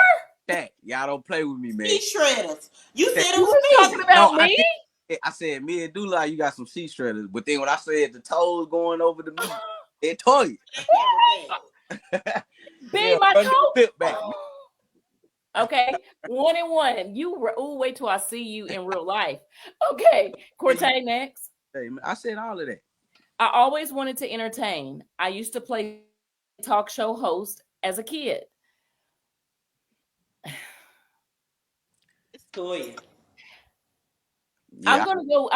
that. Y'all don't play with me, man. Sheet shredders. You said it You was was me. talking about No, me? I said Mia do lie. You got some sheet shredders, but then when I said the toes going over the meat, it Toya. B, Yeah, my run the toe. clip back. Okay, 1-1. Wait till I see you in real life. Okay, Corte next. Hey, man, I said all of that. I always wanted to entertain. I used to play talk show host as a kid. It's Toya. Yeah, I'm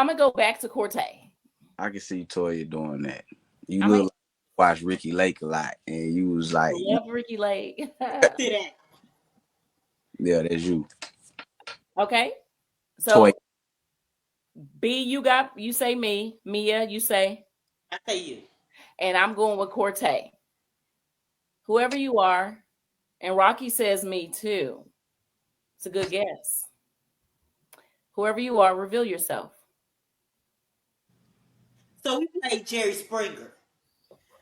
gonna go back to Corte. I can see Toya doing that. You I look mean- like you watch Ricky Lake a lot, and you was like, I love Ricky Lake. See that? yeah, that's you. Okay, so Toy. B, you say me. Mia, you say, I say you. and I'm going with Corte. Whoever you are, And Rocky says me too. It's a good guess. Whoever you are, reveal yourself. So we played Jerry Springer.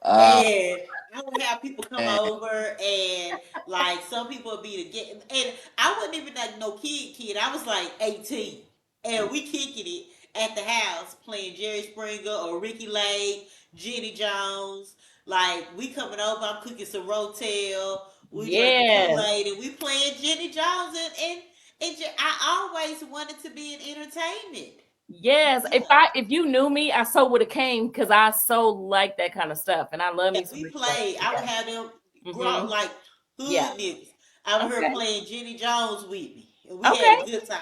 Uh, And I would have people come man, over and like some people would be the get and I wasn't even like no kid. I was like 18. And we kicking it at the house playing Jerry Springer or Ricky Lake, Jenny Jones. Like we coming over, I'm cooking some Rotel, we drinking Yes. Kool-Aid and we playing Jenny Jones and I always wanted to be in entertainment. Yes. Yeah. If you knew me, I so would have came because I so like that kind of stuff. And I love me some We Ricky Lake. played. I would have them grow Mm-hmm. up like Yeah. hood niggas. I would her Okay. playing Jenny Jones with me, and we Okay. had a good time.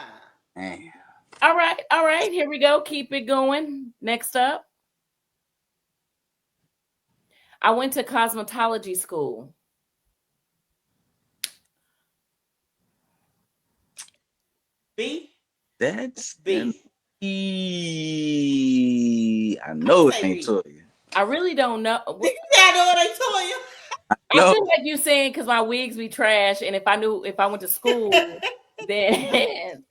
man. All right. Here we go. Keep it going. Next up. I went to cosmetology school. B, That's B. I know it Say ain't B. Toya. I really don't know. I know what I told you. I No. feel like you saying because my wigs be trash, and if I went to school, then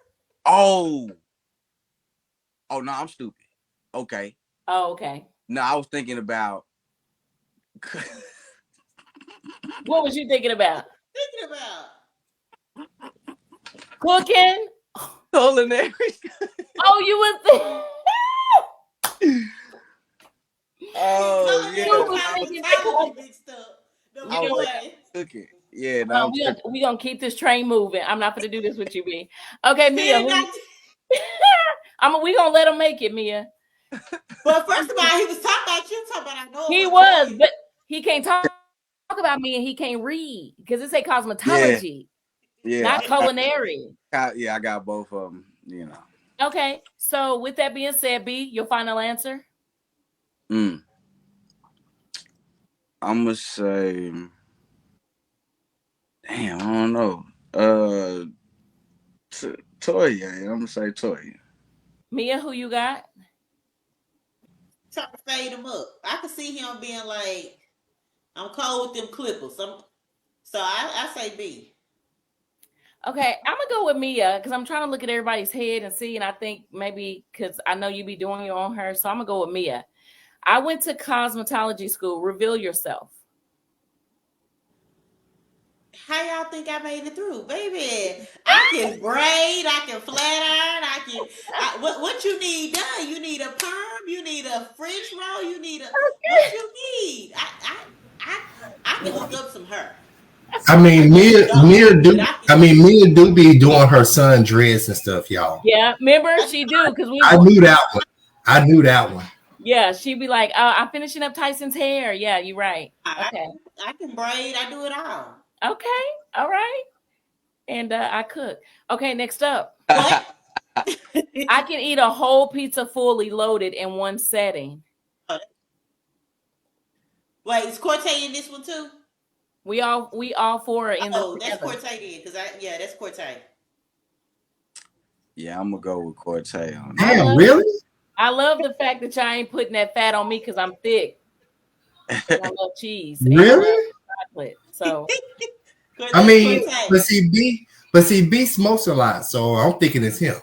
Oh no, I'm stupid. Okay. oh, okay. No, I was thinking about What was you thinking about? Thinking about. Cooking? culinary. Oh, you was Oh Color yeah, You and was I was, thinking cosmetology mixed up. You Number I was know thinking what? one. cooking. Yeah, no, I'm We gonna keep this train moving. I'm not gonna do this with you, B. Okay, Mia. Did not- We gonna let him make it, Mia. But first of all, he was talking about you. Talking about I know He it was, Toya. but he can't talk about me, and he can't read because it say cosmetology, not culinary. I got both of them. You know. Okay, so with that being said, B, your final answer. I'm gonna say, damn, I don't know. Toya. I'm gonna say Toya. Mia, who you got? Trying to fade him up. I could see him being like, I'm cold with them clippers. So I say B. Okay, I'm gonna go with Mia because I'm trying to look at everybody's head and see, and I think maybe because I know you be doing your own hair, so I'm gonna go with Mia. I went to cosmetology school. Reveal yourself. How y'all think I made it through, baby? I can braid, I can flat iron, what you need done? You need a perm, you need a French roll, you need a what you need? I can hook up some hair. I mean, Mia But do. I mean, Mia do be doing her son dreads and stuff, y'all. Yeah, remember she do because I knew that one. Yeah, she'd be like, I'm finishing up Tyson's hair. Yeah, you're right. Okay. I can braid, I do it all. Okay. All right. And I cook. Okay, next up. What? I can eat a whole pizza fully loaded in one setting. Wait, is Cortez in this one too? We all four are in this Oh, that's together. Cortez then, that's Cortez. Yeah, I'm gonna go with Cortez on that. Damn, really? I love the fact that y'all ain't putting that fat on me because I'm thick. And I love cheese. And I Really? love chocolate. So I mean, Cortez. but see, B smokes a lot, so I'm thinking it's him.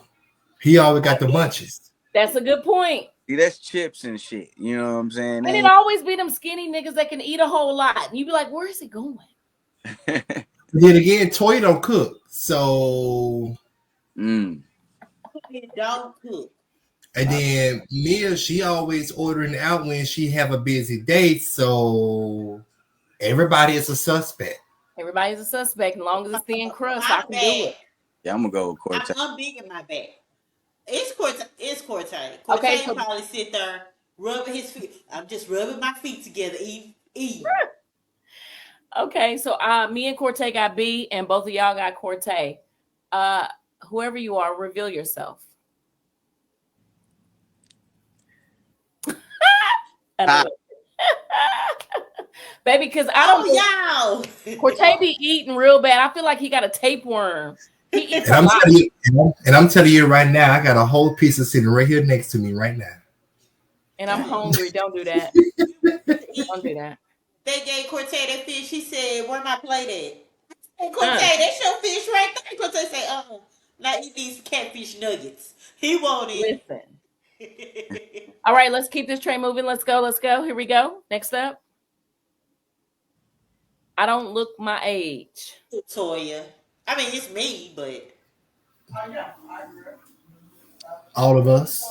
He always got the munchies. that's a good point. See, that's chips and shit. You know what I'm saying? And it always be them skinny niggas that can eat a whole lot. And you be like, where is it going? Then again, Toy don't cook, so. Don't cook. And then Mia, she always ordering out when she have a busy day, so everybody is a suspect. Everybody's a suspect. As long as it's thin crust, I can do it. Yeah, I'm gonna go with Cortez. I'm big in my back. It's Cortez. Cortez Okay, so probably sit there rubbing his feet. I'm just rubbing my feet together, eating. okay, so me and Cortez got B, and both of y'all got Cortez. Whoever you are, reveal yourself. Baby, because I don't y'all. Cortez be eating real bad. I feel like he got a tapeworm. He eats And a lot. I'm telling you right now, I got a whole pizza sitting right here next to me right now. And I'm hungry. Don't do that. Don't do that. They gave Cortez that fish. He said, "Where my plate And Cortez, that's your fish right there. Cortez say, now eat these catfish nuggets. He want it. Listen. All right, let's keep this train moving. Let's go. Let's go. Here we go. Next up. I don't look my age. Toya. I mean, it's me, but All of us.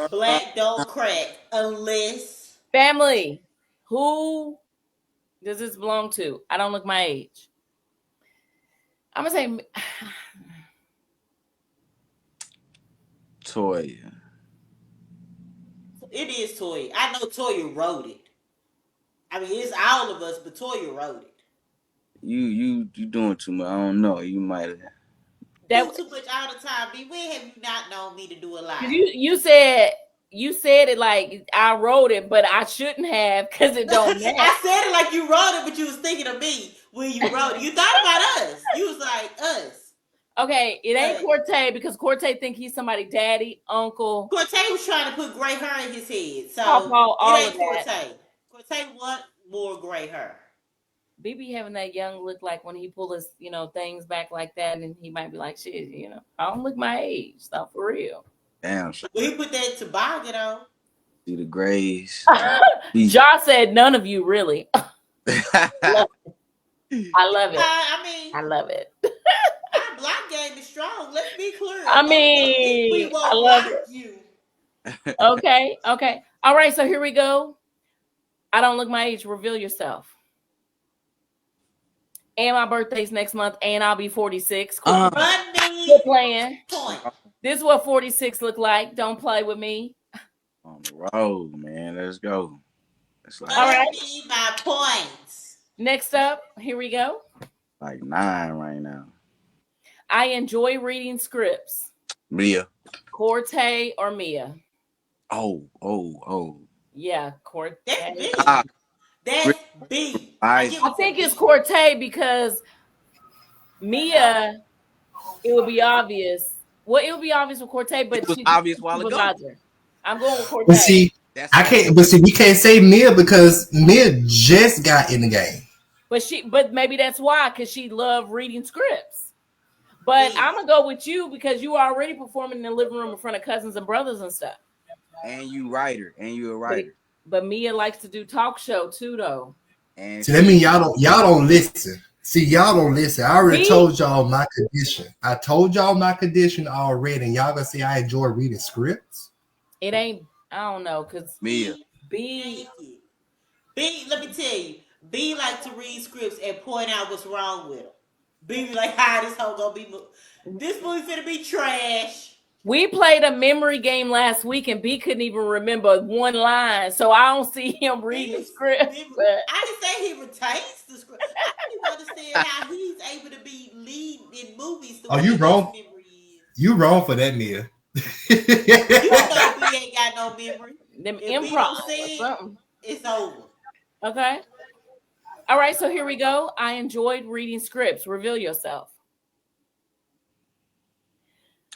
black don't crack unless Family. Who does this belong to? I don't look my age. I'm going to say Toya. it is Toya. I know Toya wrote it. I mean, it's all of us, but Toya wrote it. You doing too much. I don't know. You might have. Do too much all the time. B, when have you not known me to do a lot? you said it like I wrote it, but I shouldn't have because it don't matter. I said it like you wrote it, but you was thinking of me when you wrote it. You thought about us. You was like us. Okay, it ain't Cortez because Cortez think he's somebody daddy, uncle. Cortez was trying to put gray hair in his head, so all it ain't of that. Cortez. Cortez want more gray hair. BB having that young look like when he pull his, things back like that, and he might be like, shit, I don't look my age, so for real. Damn. Well, he put that toboggan on. See the grays. Josh said none of you really. I love it. I love it. Our block game is strong. Let's be clear. We won't I love block it. You. Okay. All right, so here we go. I don't look my age. Reveal yourself. And my birthday's next month, and I'll be 46. Quit playing. This is what 46 look like. Don't play with me. On the road, man. Let's go. All right. My points. Next up, here we go. Like 9 right now. I enjoy reading scripts. Mia. Cortez or Mia? Oh. Yeah, Cortez. That's B. I think it's Cortez because Mia, it would be obvious. Well, it would be obvious with Cortez, but it was obvious while ago. I'm going with Cortez. But see, we can't say Mia because Mia just got in the game. But maybe that's why, because she loved reading scripts. But I'm gonna go with you because you are already performing in the living room in front of cousins and brothers and stuff. And you're a writer. But Mia likes to do talk show too, though. And so that means y'all don't listen. See, y'all don't listen. I already told y'all my condition. I told y'all my condition already, and y'all gonna say I enjoy reading scripts. It ain't. I don't know, cause Mia. B. Let me tell you, B like to read scripts and point out what's wrong with them. B be like, "Hi, this hoe gonna be this movie finna be trash." We played a memory game last week, and B couldn't even remember one line, so I don't see him reading scripts. I didn't say he retains the script. I don't understand how he's able to be lead in movies. You wrong? You wrong for that, Mia. You know B ain't got no memory. Them improv or something. It's over. Okay. All right, so here we go. I enjoyed reading scripts. Reveal yourself.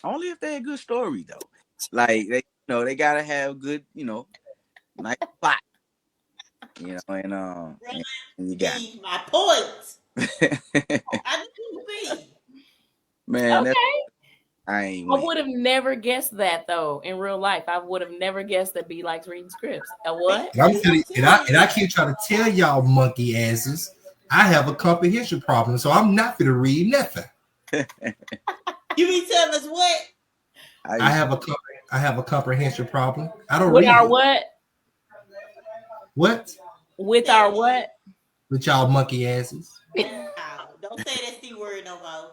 Only if they're a good story, though. Like they gotta have good, nice plot. And you got my points. I do be. Man, okay. I would have never guessed that though in real life. I would have never guessed that B likes reading scripts. What? And I keep trying to tell y'all monkey asses, I have a comprehension problem, so I'm not gonna read nothing. You be telling us what? I have a comprehension problem. I don't with read. Our what? What? With our what? With y'all monkey asses. Don't say that C word no more.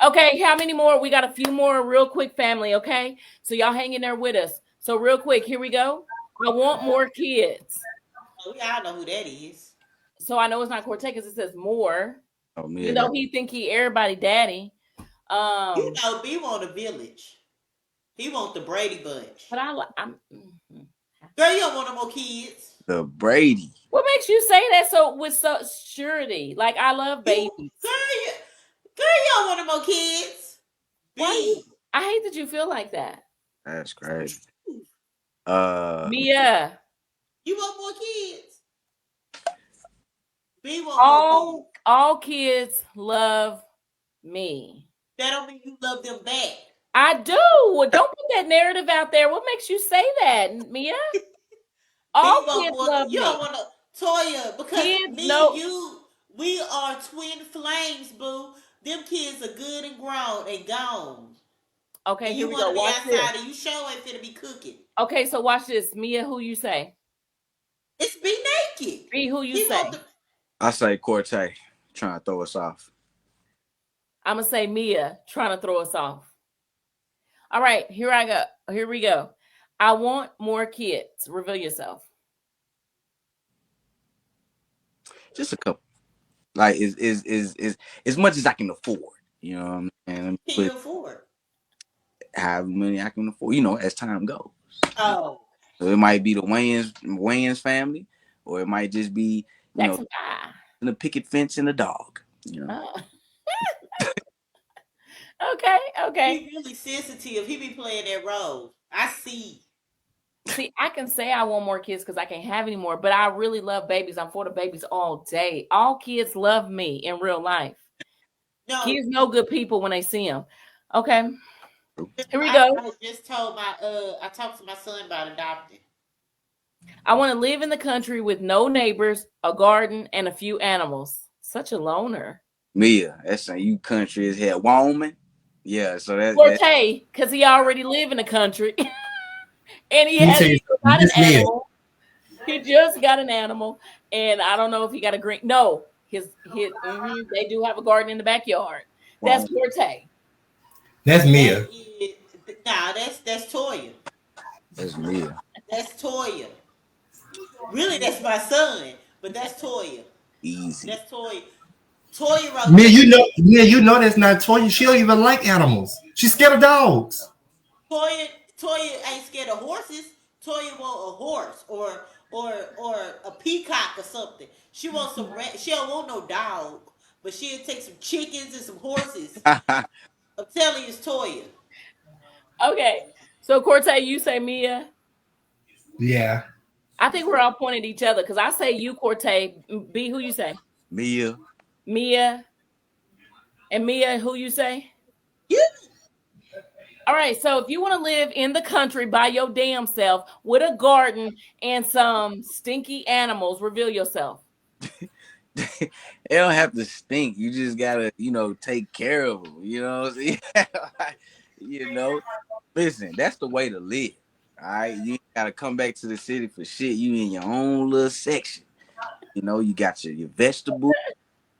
Okay, how many more? We got a few more real quick, family, okay? So y'all hang in there with us. So real quick, here we go. I want more kids. We all know who that is. So I know it's not Cortez because it says more. Oh, man. You know, he think he everybody daddy. You know, B want a village. He want the Brady bunch. But I'm girl, you don't want no more kids. The Brady. What makes you say that so with such surety? Like I love babies. Girl, you don't want no more kids. Why? I hate that you feel like that. That's crazy. Mia. You want more kids? B want more kids. All kids love me. That don't mean you love them back. I do. Don't put that narrative out there. What makes you say that, Mia? All B want kids more. love You me. don't want to Toya because Kids me and know. you, we are twin flames, boo. Them kids are good and grown and gone. Okay, And here you we want go. to be Watch this. outside and you sure ain't finna be cooking. Okay, so watch this. Mia, who you say? It's be naked. B, who you He say? want the, I say Corte trying to throw us off. I'm gonna say Mia trying to throw us off. All right, here I go. Here we go. I want more kids. Reveal yourself. Just a couple. Like is as much as I can afford. You know what I'm saying? can But you afford? however many I can afford, you know, as time goes. Oh. So it might be the Wayans family, or it might just be, you know, Jackson Pie. the picket fence and a dog. You know. Oh. Okay. He really sensitive. He be playing that role. I see. See, I can say I want more kids because I can't have any more, but I really love babies. I'm for the babies all day. All kids love me in real life. No, Kids know good people when they see them. Okay, here we I go. just told I talked to my son about adopting. I want to live in the country with no neighbors, a garden, and a few animals. Such a loner. Mia, that's saying you country as hell. Woman. Yeah, so that Forte, because he already live in the country. And he Let me tell you something. got an This man, animal. He just got an animal, and I don't know if he got a green. No, they do have a garden in the backyard. That's Forte. that's Mia. That's Toya. that's Mia. That's Toya. Really, that's my son, but that's Toya. Easy. That's Toya. Toya wrote Mia, you know that's not Toya. She don't even like animals. She's scared of dogs. Toya ain't scared of horses. Toya want a horse or a peacock or something. She wants some she don't want no dog, but she'll take some chickens and some horses. I'm telling you, it's Toya. Okay, so Corte, you say Mia. Yeah. I think we're all pointing at each other because I say you, Corte. B, who you say? Mia. Mia. And Mia, who you say? You. All right, so if you want to live in the country by your damn self with a garden and some stinky animals, reveal yourself. They don't have to stink. You just gotta, you know, take care of them. You know what I'm saying? You know, listen, that's the way to live. All right, you ain't gotta come back to the city for shit. You in your own little section. You know, you got your vegetables,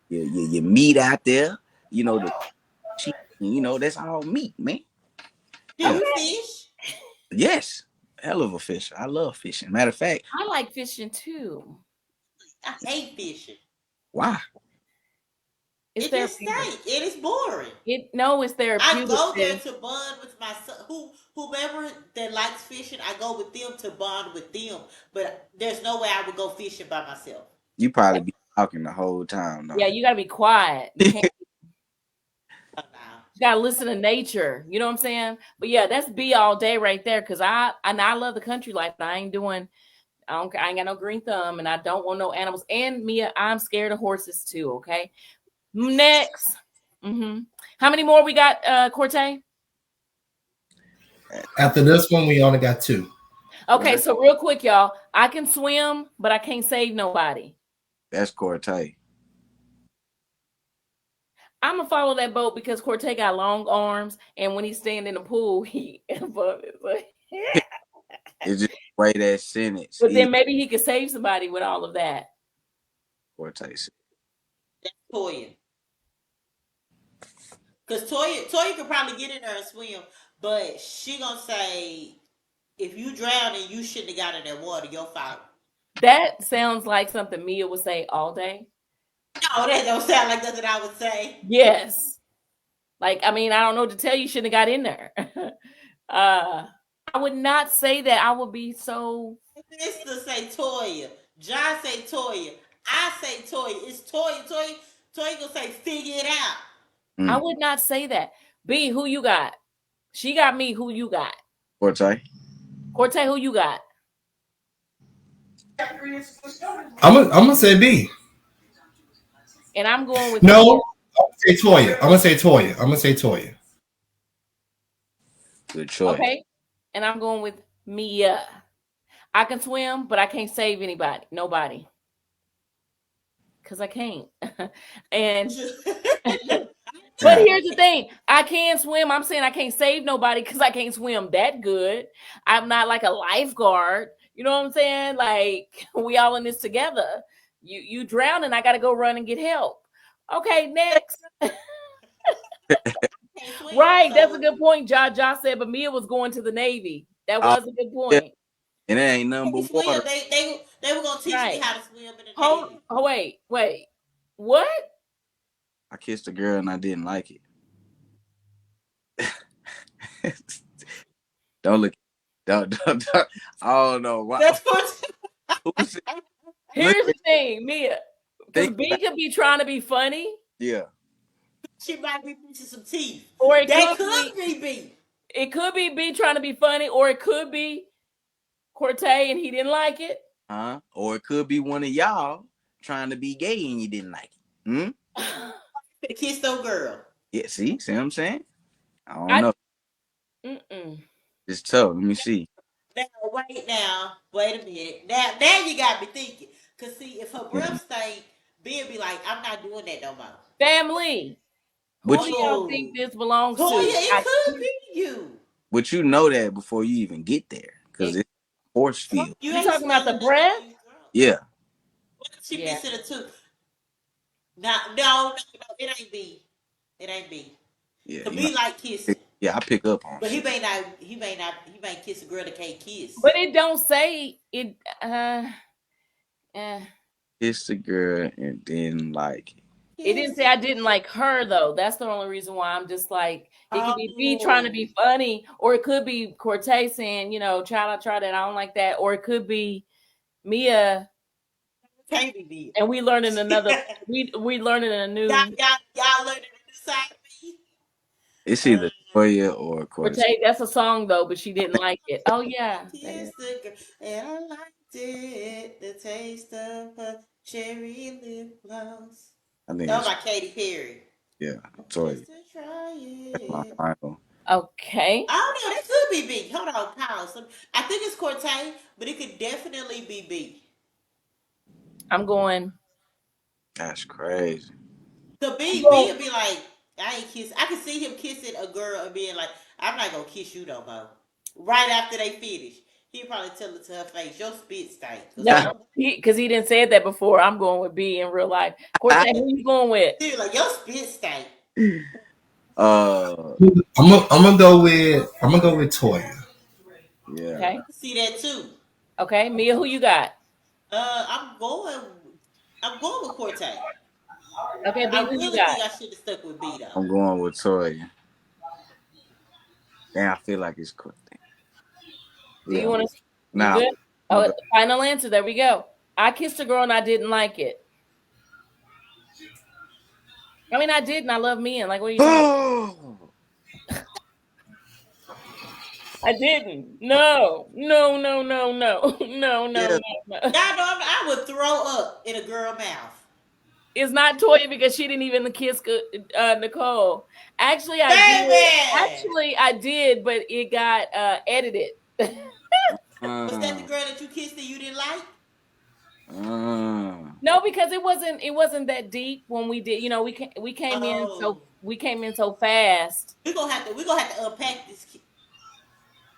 your meat out there. You know the cheap. You know that's all meat, man. Do Yeah. you fish? Yes, hell of a fish. I love fishing. Matter of fact, I like fishing too. I hate fishing. why? It's It just therapeutic. stank. It is boring. It's therapeutic. I go there to bond with my son. Whomever that likes fishing, I go with them to bond with them. But there's no way I would go fishing by myself. You probably be talking the whole time, though. Yeah, you gotta be quiet. You can't. Oh, no. You gotta listen to nature. You know what I'm saying? But yeah, that's B all day right there. Cause I love the country life. I ain't got no green thumb, and I don't want no animals. And Mia, I'm scared of horses too. Okay. Next. How many more we got, Corte? After this one, we only got 2. Okay, so real quick, y'all. I can swim, but I can't save nobody. That's Corte. I'm gonna follow that boat because Corte got long arms, and when he's standing in the pool, he above it. It's just the way that sentence. But then maybe he could save somebody with all of that. Corte. That's Toya. Because Toya could probably get in there and swim, but she gonna say, if you drown and you shouldn't have got in that water, your fault. That sounds like something Mia would say all day. No, that don't sound like nothing I would say. Yes. Like, I mean, I don't know what to tell you. Shouldn't have got in there. I would not say that. I would be so. Mister say Toya. John say Toya. I say Toya. It's Toya. Toya gonna say figure it out. I would not say that. B, who you got? She got me. Who you got? Corte. Corte, who you got? I'm gonna say B. And I'm going with No, Mia. I'm gonna say Toya. Good choice. Okay. And I'm going with Mia. I can swim, but I can't save anybody. Nobody. Because I can't. And but Yeah. here's the thing. I can swim. I'm saying I can't save nobody because I can't swim that good. I'm not like a lifeguard. You know what I'm saying? Like we all in this together. You drown and I gotta go run and get help. Okay, next. Can't swim, Right. That's a so good point. Josh said, but Mia was going to the Navy. That Oh, was a good yeah. point. And it ain't nothing can't but swim. water. They were gonna teach me Right. how to swim in the Hold Navy. oh wait. What? I kissed a girl and I didn't like it. Don't look. Don't. I don't know why. That's what. Who said, look Here's at the thing, Mia. Because think B about could be trying to be funny, yeah. She might be missing some teeth. or it That could could be be B. B trying to be funny, or it could be Cortez and he didn't like it. Huh? Or it could be one of y'all trying to be gay and you didn't like it. The kiss though girl. Yeah, see what I'm saying? I don't I know. mm-mm. It's tough. Let me see. Now wait a minute. Now you got me thinking. Cause see, if her Yeah. breath stink, B'll be like, I'm not doing that no more. Family. Who But do you, y'all think Oh, this belongs Toya, to? it could be you. but you know that before you even get there. Because It, it's force field. You you ain't talking about the smelling nothing, breath? you girl. Yeah. What if she Yeah. missing a tooth? No, it ain't B. It ain't B. Yeah. Cause You know. B like kissing. Yeah, I pick up on But he shit. may not. He may kiss a girl that can't kiss. But it don't say it. Eh. Kiss the girl and then like it. It didn't Kiss say a I didn't girl. like her though. That's the only reason why I'm just like it could be B trying to Oh, be funny, or it could be Cortez saying, child, I tried that, I don't like that, or it could be Mia can't be B. and we learning another we learning a new Y'all learning a new side of me. It's Uh, either Toya or Cortez. Cortez. That's a song though, but she didn't like it. Oh yeah, that is. kiss the girl, and I liked it. The taste of her cherry lip gloss. I think That was it's by Katy Perry. yeah, Toya. Just to try That's my it. final. Okay. I don't know. That could be B. Hold on, pause. I think it's Cortez, but it could definitely be B. I'm going. That's crazy. The I'm B going would be like, I ain't kiss. I can see him kissing a girl and being like, I'm not gonna kiss you no more. Right after they finish, he'd probably tell it to her face, your spit stank. Cause no, her, because he didn't say that before. I'm going with B in real life. Cortez, who you going with? he was like, your spit stank. uh I'm gonna go with Toya. yeah. Okay. See that too. Okay, Mia, who you got? Uh, I'm going. I'm going with Cortez. Okay, B, I who you really got? think I should have stuck with B though. I'm going with Toya. Damn, I feel like it's cool. Do Yeah, you want to? You now good? I'm Oh, gonna final answer. There we go. I kissed a girl and I didn't like it. I mean, I did, and I love men. Like, what are you talking? go. I didn't. No, no, no, no, no, no, no, Yeah, no, no. Y'all know I would throw up in a girl mouth. It's not Toya because she didn't even kiss Nicole. Actually, I did. Baby! Actually, I did, but it got edited. Was that the uh, girl that you kissed that you didn't like? uh, No, because it wasn't that deep when we did. Oh. We came in so fast. We're gonna have to unpack this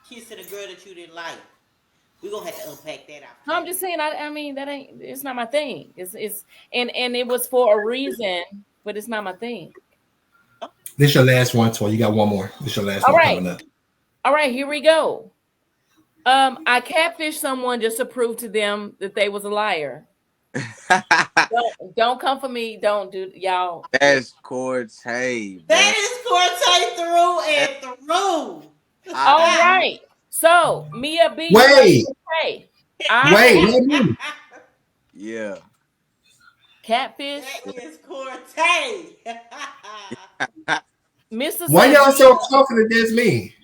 kissing a girl that you didn't like. We're gonna have to unpack that off No, I'm camera. just saying. I mean, that ain't. It's not my thing. It's and it was for a reason, but it's not my thing. This your last one, Toya. You got one more. This your last All one right, coming up. all right. Here we go. I catfished someone just to prove to them that they was a liar. Don't come for me. Don't do y'all. That's Cortez, man. That is Cortez through and through. I All right. So Mia B, you got Wait, to say. I let me. yeah. catfish That is Cortez. Mr. Why said y'all so Mia. confident that's me?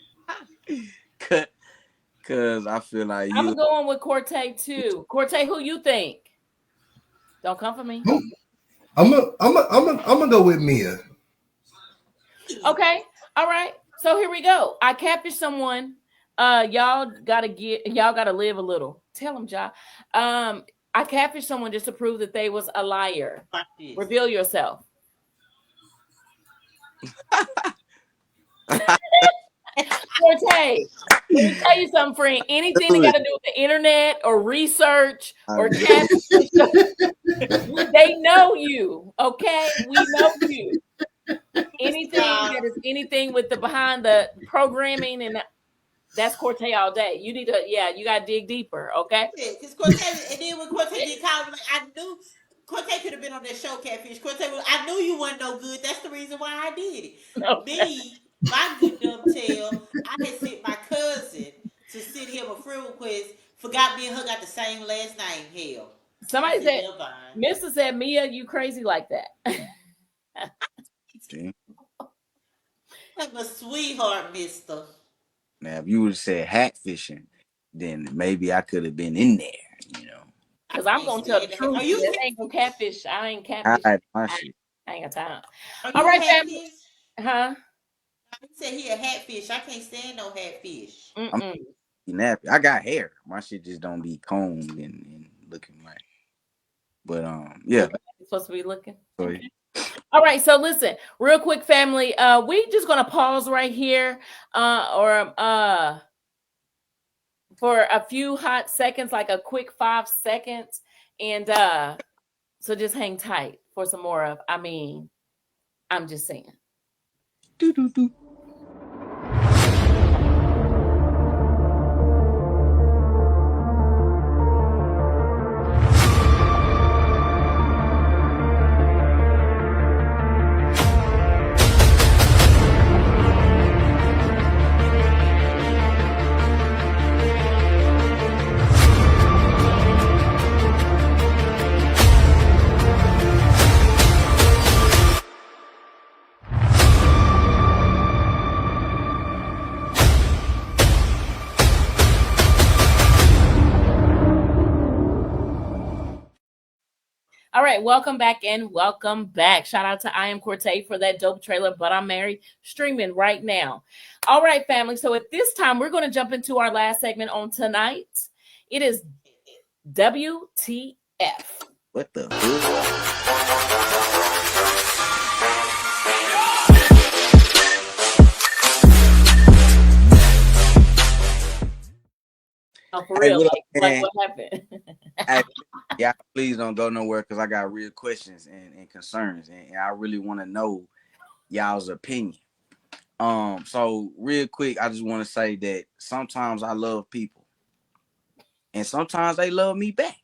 Cause I feel like I'm you. going with Cortez too. Cortez, who you think? Don't come for me. Who? I'm gonna go with Mia. Okay. All right. So here we go. I catfish someone. Y'all gotta live a little. Tell them, Ja. I catfish someone just to prove that they was a liar. Watch this. Reveal yourself. Forte, let me tell you something, friend. Anything that got to do with the internet or research or catfish, they know you. Okay, we know you. Anything that is anything with the behind the programming and that's Corte all day. You need to, you got to dig deeper. Okay. Because Corte, and then when Corte did call me, like, I knew Corte could have been on that show, Catfish. I knew you wasn't no good. That's the reason why I did it. Okay. Me, my good dumb tail, I had sent my cousin to send him a friend request. Forgot me and her got the same last name. Hell. Somebody said, Mr. said, Mia, you crazy like that. Okay. Like a sweetheart, mister. Now, if you would have said hat fishing, then maybe I could have been in there, Because I'm going to tell the truth. Are you ain't no catfish. I ain't catfish. I ain't got time. All right, family. Huh? He said he a hatfish. I can't stand no hatfish. I'm nappy. I got hair. My shit just don't be combed and looking right. But yeah. It's supposed to be looking. Okay. All right, so listen, real quick, family. We just gonna pause right here, for a few hot seconds, like a quick 5 seconds, and so just hang tight for some more of. I'm just saying. Do. All right, welcome back and welcome back. Shout out to I Am Corte for that dope trailer, But I'm Married, streaming right now. All right, family. So at this time, we're going to jump into our last segment on tonight. It is WTF. What the hood? Oh, for real? Like what happened? Yeah, please don't go nowhere because I got real questions and concerns, and I really want to know y'all's opinion. So real quick, I just want to say that sometimes I love people, and sometimes they love me back.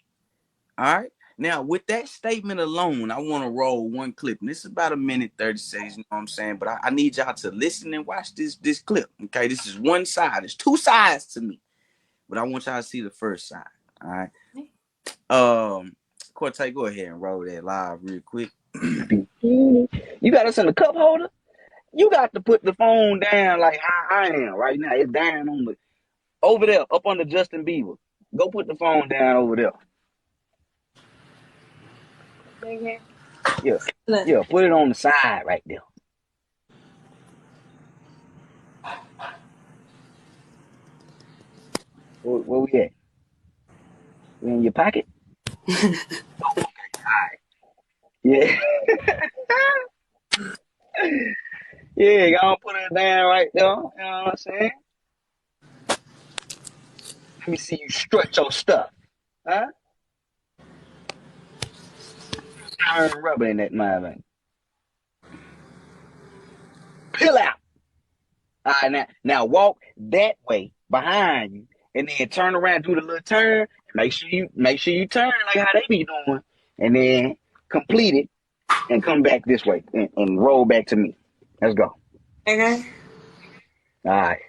All right. Now, with that statement alone, I want to roll one clip, and this is about 1:30 seconds. You know what I'm saying? But I need y'all to listen and watch this clip. Okay, this is one side. There's two sides to me, but I want y'all to see the first side. All right. Corte, go ahead and roll that live real quick. You got us in the cup holder. You got to put the phone down like I am right now. It's down on the over there, up under Justin Bieber. Go put the phone down over there. Yeah, put it on the side right there. Where we at? We in your pocket? Okay, all right. Yeah. Yeah, y'all put it down right there. You know what I'm saying? Let me see you stretch your stuff. Huh? Iron rubber in that mother. Peel out. All right, now walk that way behind you, and then turn around, do the little turn. Make sure you turn like how they be doing, and then complete it and come back this way and roll back to me. Let's go. Okay. All right.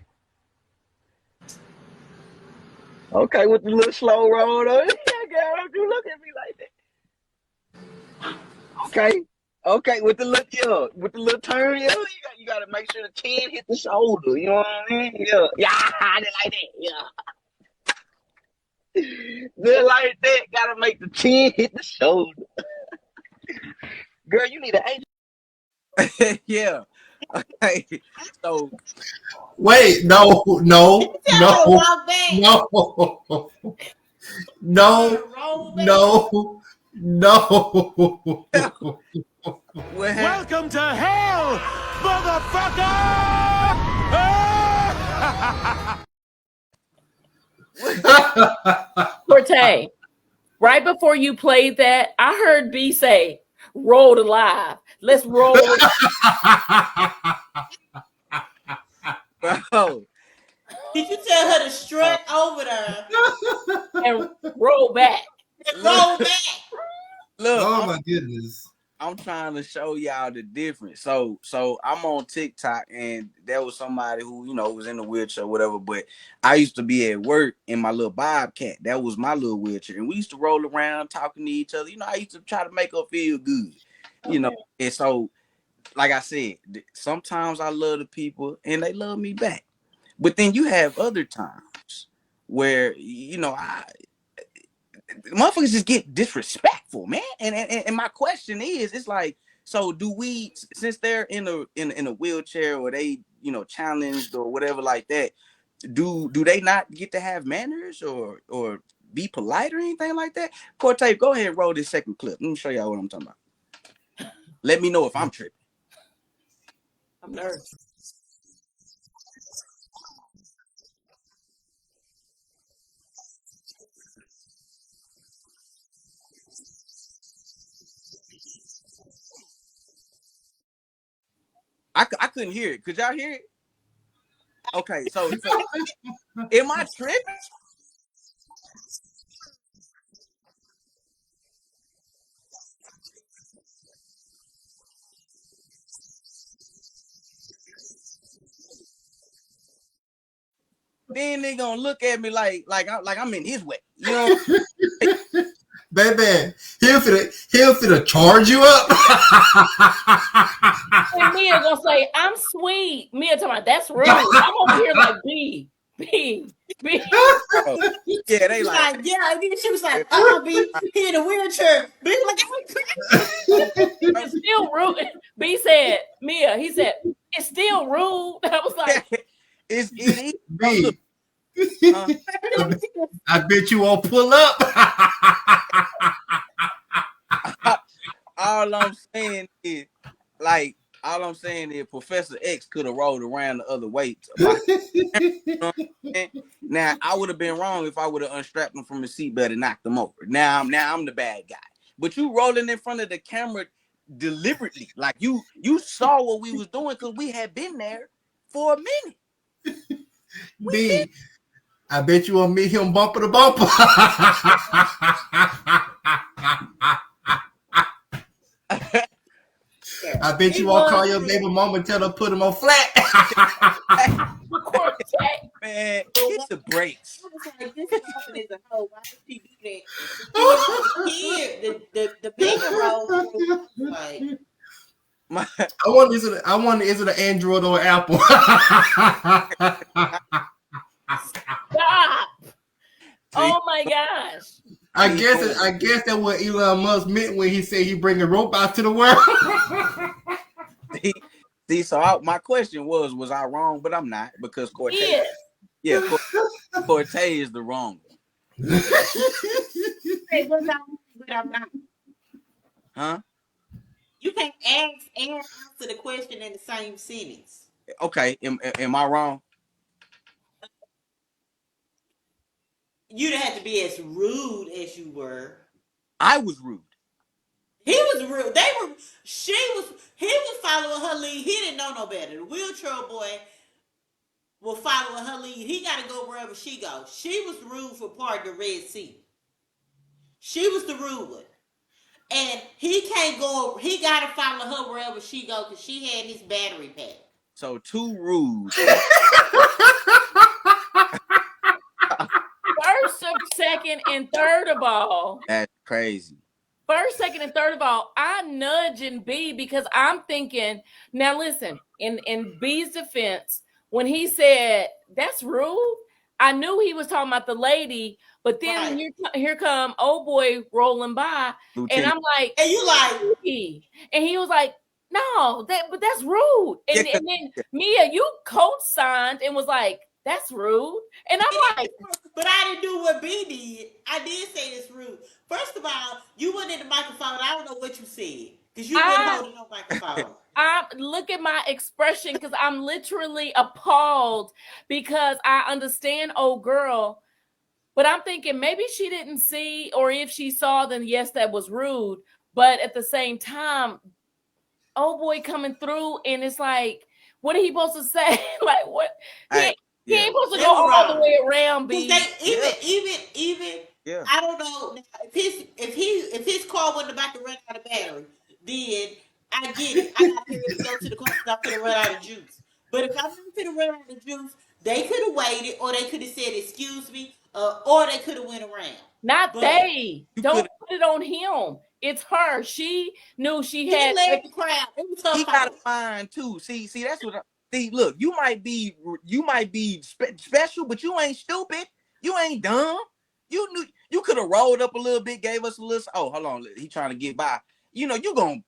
Okay, with the little slow roll though. Girl, don't you look at me like that. Okay, with the little turn, you gotta make sure the chin hit the shoulder. You know what I mean? Yeah, I did like that. Yeah, just like that. Gotta make the chin hit the shoulder. Girl, you need an agent. Yeah. Okay. So Wait, no, no, Tell her to no, walk back. no, Tell her no, to roll back. no, no. what happened? Welcome to hell, motherfucker! Cortez, right before you played that, I heard B say, roll alive. Let's roll Bro, Did you tell her to strut over there and roll back. and roll back? look, Oh my goodness. I'm trying to show y'all the difference. So I'm on TikTok, and there was somebody who, was in a wheelchair or whatever, but I used to be at work in my little Bobcat. That was my little wheelchair. And we used to roll around talking to each other. I used to try to make her feel good. And so, like I said, sometimes I love the people and they love me back. But then you have other times where, motherfuckers just get disrespectful, man. And my question is, it's like, so do we, since they're in a wheelchair, or they, challenged or whatever like that, do they not get to have manners or be polite or anything like that? Cortez, go ahead and roll this second clip. Let me show y'all what I'm talking about. Let me know if I'm tripping. I'm nervous. I couldn't hear it. Could y'all hear it? Okay, so am I tripping? Then they gonna look at me like I'm in his way. Baby, he'll finna charge you up. And Mia gonna say, I'm sweet. Mia talking about, that's rude. I'm over here like, B. Oh, yeah, they like, yeah. And then she was like, B, he in a wheelchair. B like, It's still rude. B said, Mia, he said, it's still rude. I was like, it is. B, I bet you won't pull up. all I'm saying is, Professor X could have rolled around the other way. Now, I would have been wrong if I would have unstrapped him from his seatbelt and knocked him over. Now I'm the bad guy. But you rolling in front of the camera deliberately, like you saw what we was doing, because we had been there for a minute. B, I bet you won't meet him bumper to bumper. I bet you won't call your baby mama and tell her put him on flat. Man, hit the brakes. I was like, this woman is a hoe. Why does she do that? The bigger role, like, I wonder is it an Android or an Apple? stop. Oh my gosh. I guess that's what Elon Musk meant when he said he bringing robots to the world. See, so my question was I wrong? But I'm not, because Cortez, Cortez is the wrong one. But I'm not. Huh? You can't ask and answer the question in the same sentence. Okay, am I wrong? You didn't have to be as rude as you were. I was rude. He was rude. He was following her lead. He didn't know no better. The wheelchair boy was following her lead. He got to go wherever she goes. She was rude for part of the Red Sea. She was the rude one. And he can't go, he got to follow her wherever she goes because she had his battery pack. So too rude. First, second, and third of all. That's crazy. First, second, and third of all, I nudging B because I'm thinking, now listen, in B's defense, when he said, that's rude, I knew he was talking about the lady, but then here come old boy rolling by, and I'm like, and you like, and he was like, no, but that's rude. And then Mia, you co-signed and was like, that's rude. And I'm like, but I didn't do what B did. I did say it's rude. First of all, you went in the microphone. I don't know what you said because you wouldn't hold it on microphone. Look at my expression because I'm literally appalled because I understand old girl, but I'm thinking maybe she didn't see, or if she saw, then yes, that was rude. But at the same time, old boy coming through, and it's like, what are he supposed to say? Like, what? He ain't supposed to go all the way around. Even I don't know if his car wasn't about to run out of battery, then I get it. I gotta hurry to go to the car because I'm gonna run out of juice. But if I'm not gonna run out of juice, they could have waited, or they could have said excuse me, or they could have went around. Don't put it on him. It's her. She knew she had led the crowd. It was he got a mind too. See, that's what. Look, you might be special, but you ain't stupid. You ain't dumb. You could have rolled up a little bit, gave us a little. Oh, hold on, he trying to get by. You gonna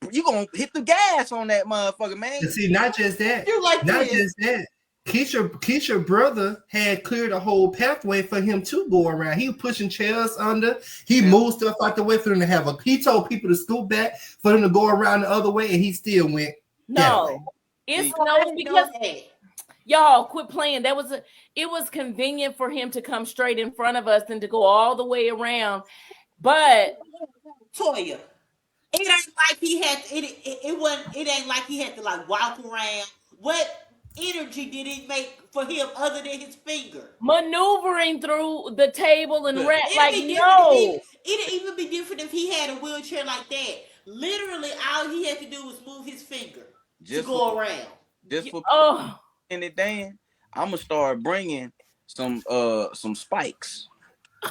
hit the gas on that motherfucker, man. And see, not just that. Just that. Keisha brother had cleared a whole pathway for him to go around. He was pushing chairs under. He moved stuff out the way for them to have he told people to scoot back for them to go around the other way, and he still went. No, it's no, because y'all quit playing. It was convenient for him to come straight in front of us than to go all the way around. But Toya, it ain't like he had it ain't like he had to like walk around. What energy did it make for him other than his finger? Maneuvering through the table and no. It'd even be different if he had a wheelchair like that. Literally, all he had to do was move his finger to go around. Just for it, Dan, I'm gonna start bringing some spikes.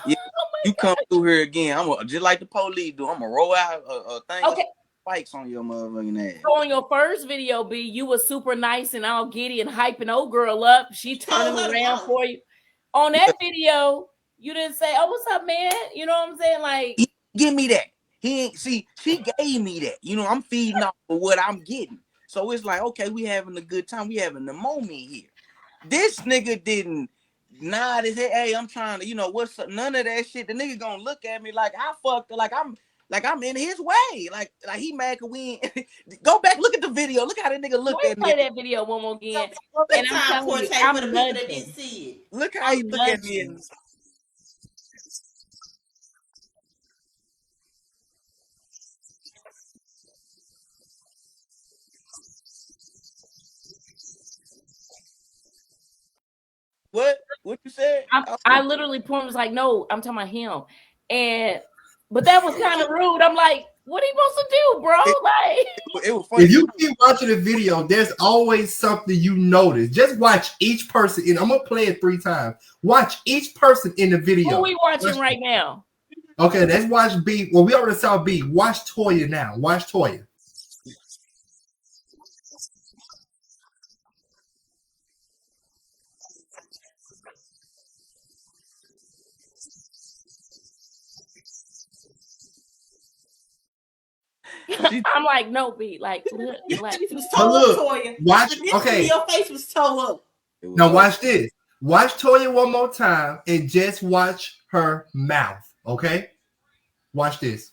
Yeah, you come through here again. I'm gonna, just like the police do. I'm gonna roll out a thing. Okay. Spikes on your motherfucking ass. So on your first video, B, you were super nice and all giddy and hyping old girl up. She turning around for you. On that video, you didn't say, "Oh, what's up, man?" You know what I'm saying? Like, give me that. He ain't see. She gave me that. I'm feeding off of what I'm getting. So it's like, okay, we having a good time. We having the moment here. This nigga didn't nod his head. Hey, I'm trying to, what's up? None of that shit. The nigga gonna look at me like I fucked, like I'm in his way. Like he mad cause we ain't. Go back, look at the video. Look how that nigga looked at me. Play that video one more again. And I'm telling you, I'm nudging. Look how he look at me. What you said? I literally was like, no, I'm talking about him. But that was kind of rude. I'm like, what are you supposed to do, bro? It was funny. If you keep watching the video, there's always something you notice. Just watch each person. And I'm gonna play it 3 times. Watch each person in the video. Who are we watching right now? Okay, let's watch B. Well, we already saw B. Watch Toya now. Watch Toya. I'm like, no, B. Like, look. Watch. Okay. Your face was toe up. Now watch this. Watch Toya one more time and just watch her mouth. Okay. Watch this.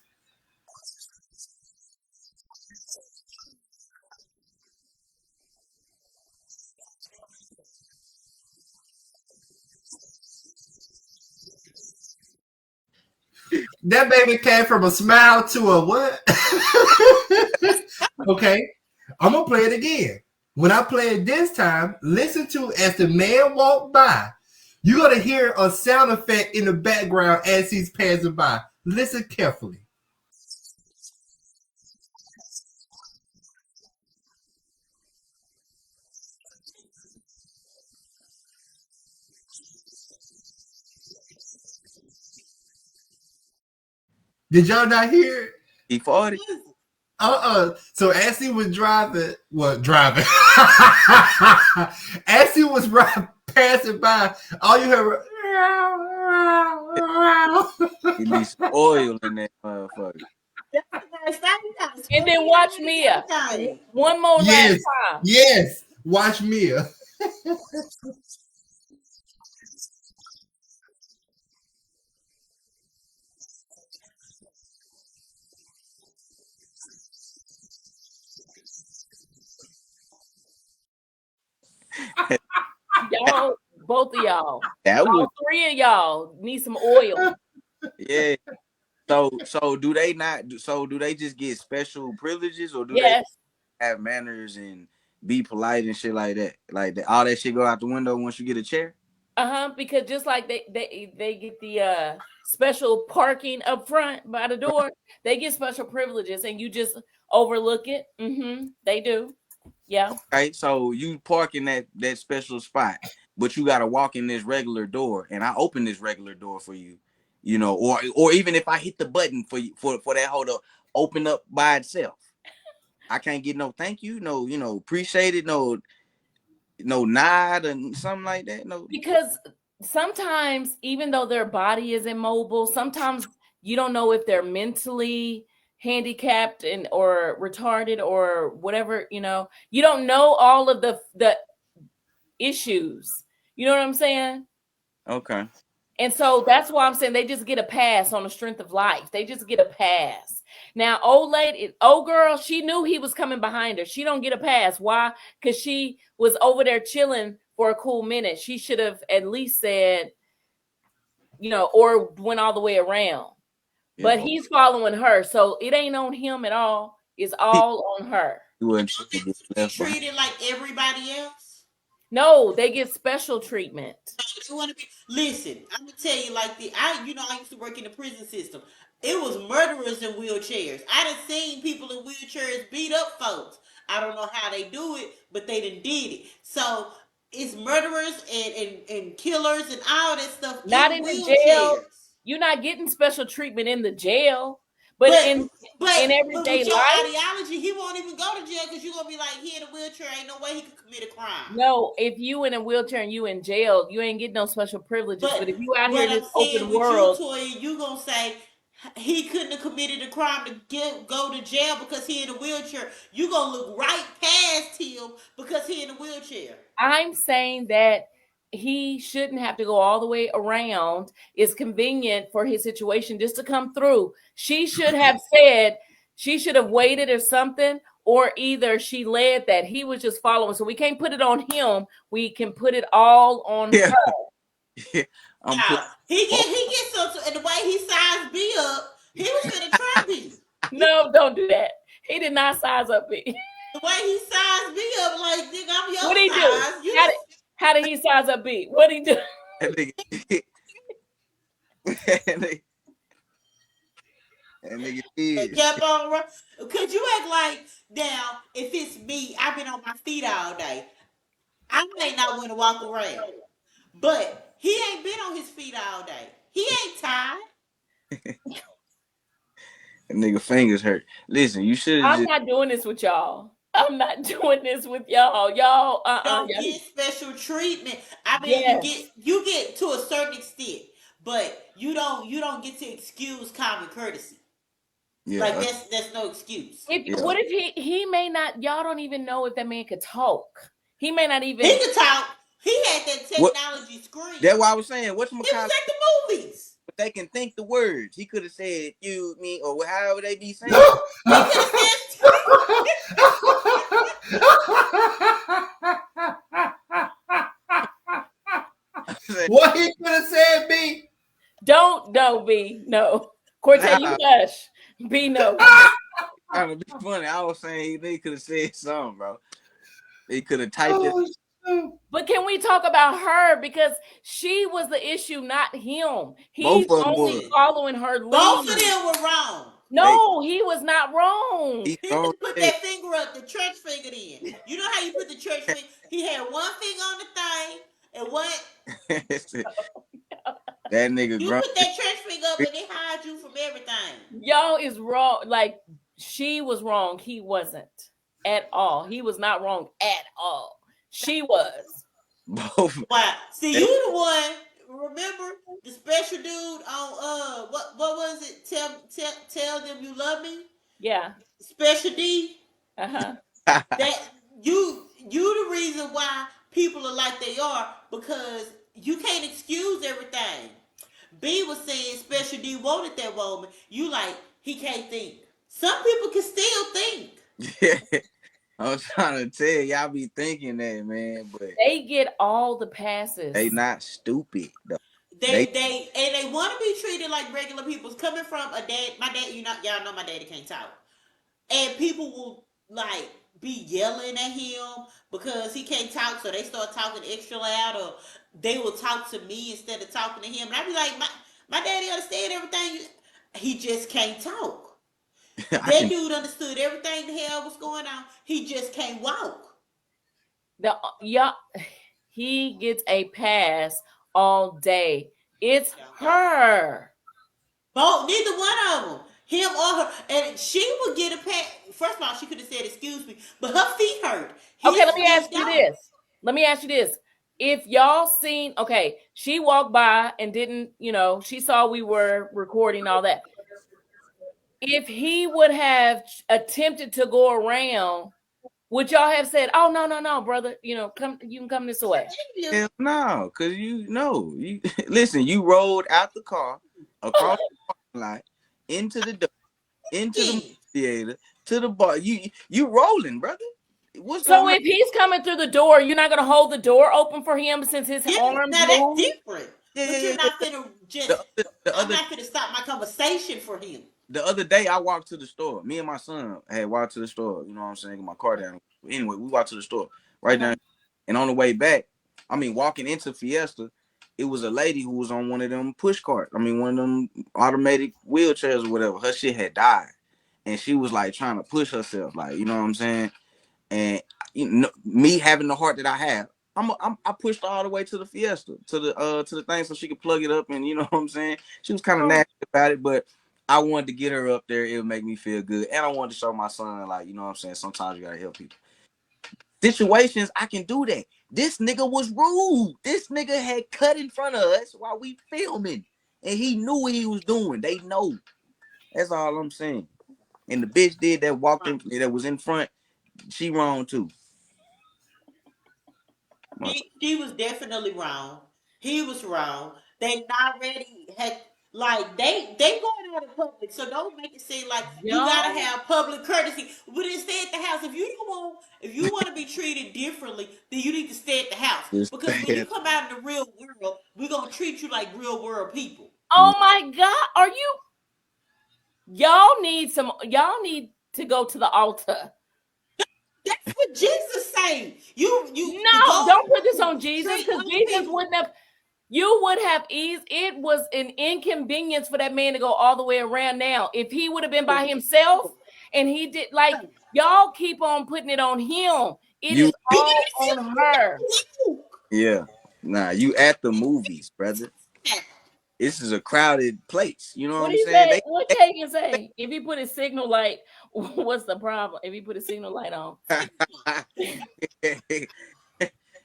That baby came from a smile to a what? Okay. I'm going to play it again. When I play it this time, listen to as the man walked by. You're going to hear a sound effect in the background as he's passing by. Listen carefully. Did y'all not hear it? He farted. So as he was driving, as he was passing by, all you heard, It needs some oil in that motherfucker. That's the first thing. You gotta And squeeze then it watch in Mia. everything. One more last Yes, time. yes. Watch Mia. Y'all, both of y'all, That would, all three of y'all need some oil. yeah. So do they not? So do they just get special privileges, or do they Yes. have manners and be polite and shit like that? Like that, all that shit go out the window once you get a chair. Because just like they get the special parking up front by the door, they get special privileges, and you just overlook it. They do. Yeah. Right. So you park in that special spot, but you gotta walk in this regular door, and I open this regular door for you. You know, or even if I hit the button for you for that hole to open up by itself, I can't get no thank you, no appreciate it, no nod and something like that. No. Because sometimes, even though their body is immobile, sometimes you don't know if they're mentally handicapped and or retarded or whatever. You don't know all of the issues. You know what I'm saying? Okay. And so that's why I'm saying they just get a pass on the strength of life. They just get a pass. Now, old girl, she knew he was coming behind her. She don't get a pass. Why? Because she was over there chilling for a cool minute. She should have at least said, or went all the way around. Yeah. But he's following her. So it ain't on him at all. It's all on her. He wasn't Treated like everybody else. No, they get special treatment. They want to be. Listen, I'm gonna tell you like I used to work in the prison system. It was murderers in wheelchairs. I done seen people in wheelchairs beat up folks. I don't know how they do it, but they done did it. So it's murderers and killers and all that stuff Not in in the jail. wheelchairs. You're not getting special treatment in the jail, but But in but everyday with your life. ideology, he won't even go to jail because you're gonna be like, he in a wheelchair, ain't no way he could commit a crime. No, if you in a wheelchair and you in jail, you ain't getting no special privileges. But if you out here What in I'm this saying open with world, you, Toya, you gonna say he couldn't have committed a crime to go to jail because he in a wheelchair. You gonna look right past him because he in a wheelchair. I'm saying that he shouldn't have to go all the way around. It's convenient for his situation just to come through. She should have said, she should have waited or something, or either she led that he was just following. So we can't put it on him. We can put it all on Yeah. her. I'm Yeah, putting he gets so and the way he sized B up, he was gonna try B. No, don't do that. He did not size up B. The way he sized B up, like nigga, I'm your What did he do? size. You How did he size up B? What did he do? that nigga. that nigga is. kept on running. Could you act like now? If it's me, I've been on my feet all day. I may not want to walk around, but he ain't been on his feet all day. He ain't tired. That nigga fingers hurt. Listen, you should have I'm just. not doing this with y'all. I'm not doing this with y'all. Y'all, Don't y'all. get special treatment. I mean, Yes. you get to a certain extent, but you don't get to excuse common courtesy. Yeah. Like that's no excuse. What if he may not? Y'all don't even know if that man could talk. He may not even. He could talk. He had that technology screen. That's why I was saying, He was whatchamacallit, at the movies. but they can think the words. He could have said you, me, or however they be saying. He could have said. What he could have said, B? No, B, no. Cortez, you hush. B, no. Trying to be funny. I was saying they could have said something, bro. They could have typed it. But can we talk about her, because she was the issue, not him. He's Both of them only was. following her lead. Both of them were wrong. No, he was not wrong. He just put that finger up, the church finger in. You know how you put the church finger? He had one finger on the thing and one. That nigga. You put that church finger up and it hides you from everything. Y'all is wrong. Like, she was wrong. He wasn't at all. He was not wrong at all. She was. Both. Wow. See, you the one remember the special dude on what was it? Tell them you love me. Yeah. Special D. Uh-huh. That you the reason why people are like they are because you can't excuse everything. B was saying Special D wanted that woman. You like he can't think. Some people can still think. Yeah. I'm trying to tell y'all be thinking that, man, but They get all the they passes. not stupid though. They They want to be treated like regular people. It's coming from a dad. My dad, y'all know my daddy can't talk, and people will like be yelling at him because he can't talk, so they start talking extra loud, or they will talk to me instead of talking to him. And I be like, my daddy understand everything. He just can't talk. I That can dude understood everything the hell was going on. He just can't walk. Yeah, he gets a pass all day. It's her. Both, neither one of them, him or her, and she would get a pat. First of all, she could have said excuse me, but her feet hurt. Okay, His let me ask feet you don't. this. Let me ask you this. If y'all seen, okay, she walked by and didn't, she saw we were recording all that. If he would have attempted to go around, would y'all have said, "Oh, no, brother, come, you can come this way"? hell no, cause you know you listen. You rolled out the car across the parking lot into the door, into the movie theater to the bar. You rolling, brother. What's So gonna if he's coming through the door, you're not gonna hold the door open for him since his Yeah, arms now that's move. different. yeah, But yeah, you're yeah. not gonna The just. other, the I'm other not gonna stop my conversation for him. the other day I walked to the store. Me and my son had walked to the store. You know what I'm saying? Get my car down. Anyway, we walked to the store right Uh-huh. down. And on the way back, I mean, walking into Fiesta, it was a lady who was on one of them push carts. I mean, one of them automatic wheelchairs or whatever. Her shit had died, and she was like trying to push herself, like you know what I'm saying. And me having the heart that I have, I pushed her all the way to the Fiesta, to the thing, so she could plug it up, and you know what I'm saying. She was kind of nasty about it, but I wanted to get her up there. It would make me feel good, and I wanted to show my son, like you know what I'm saying. Sometimes you gotta help people. Situations I can do that. This nigga was rude. This nigga had cut in front of us while we filming, and he knew what he was doing. They know. That's all I'm saying. And the bitch did that walked in that was in front. She wrong too. She was definitely wrong. He was wrong. They not ready. Had like they going out in public, so don't make it seem like you gotta Y'all, have public courtesy. But then stay at the house. If you want to be treated differently, then you need to stay at the house. Just Because when you come out in the real world, we're gonna treat you like real world people. oh my God, y'all need to go to the altar. That's what Jesus saying. You to No, go don't put this on Jesus, treat because other Jesus people. wouldn't have. You would have eased. It was an inconvenience for that man to go all the way around. Now, if he would have been by himself and he did, like, y'all keep on putting it on him. It you is all on her. yeah. Nah, you at the movies, brother. This is a crowded place. You know what What do I'm you saying? say? What Kagan say? If he put his signal light, what's the problem? If he put his signal light on,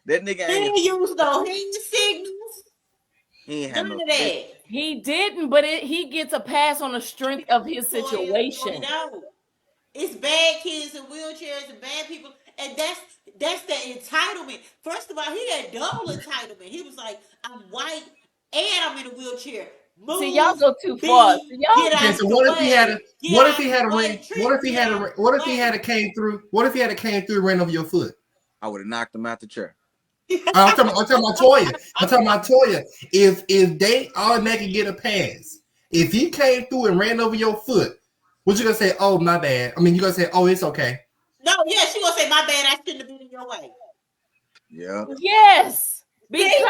That nigga He ain't ain't use no hand signals. he ain't had None no of sense. that. he didn't. But he gets a pass on the strength of his Toya, no, he situation. don't. It's bad kids in wheelchairs and bad people, and that's the entitlement. First of all, he had double entitlement. He was like, "I'm white and I'm in a wheelchair. See, y'all Move, go too far. be, See, get y'all. Okay, out so the what if he had a way, get what if he out had the a way, ring? What Trick, if he get had a out what the if he way." had a came through? What if he had a came through and ran over your foot? I would have knocked him out the chair. I'm talking about Toya. I'm talking about Toya. If they automatically get a pass, if he came through and ran over your foot, what you gonna say? Oh, my bad. I mean, you gonna say, oh, it's okay. No, yeah, she gonna say, "My bad, I shouldn't have been in your way." Yeah. Yes, See?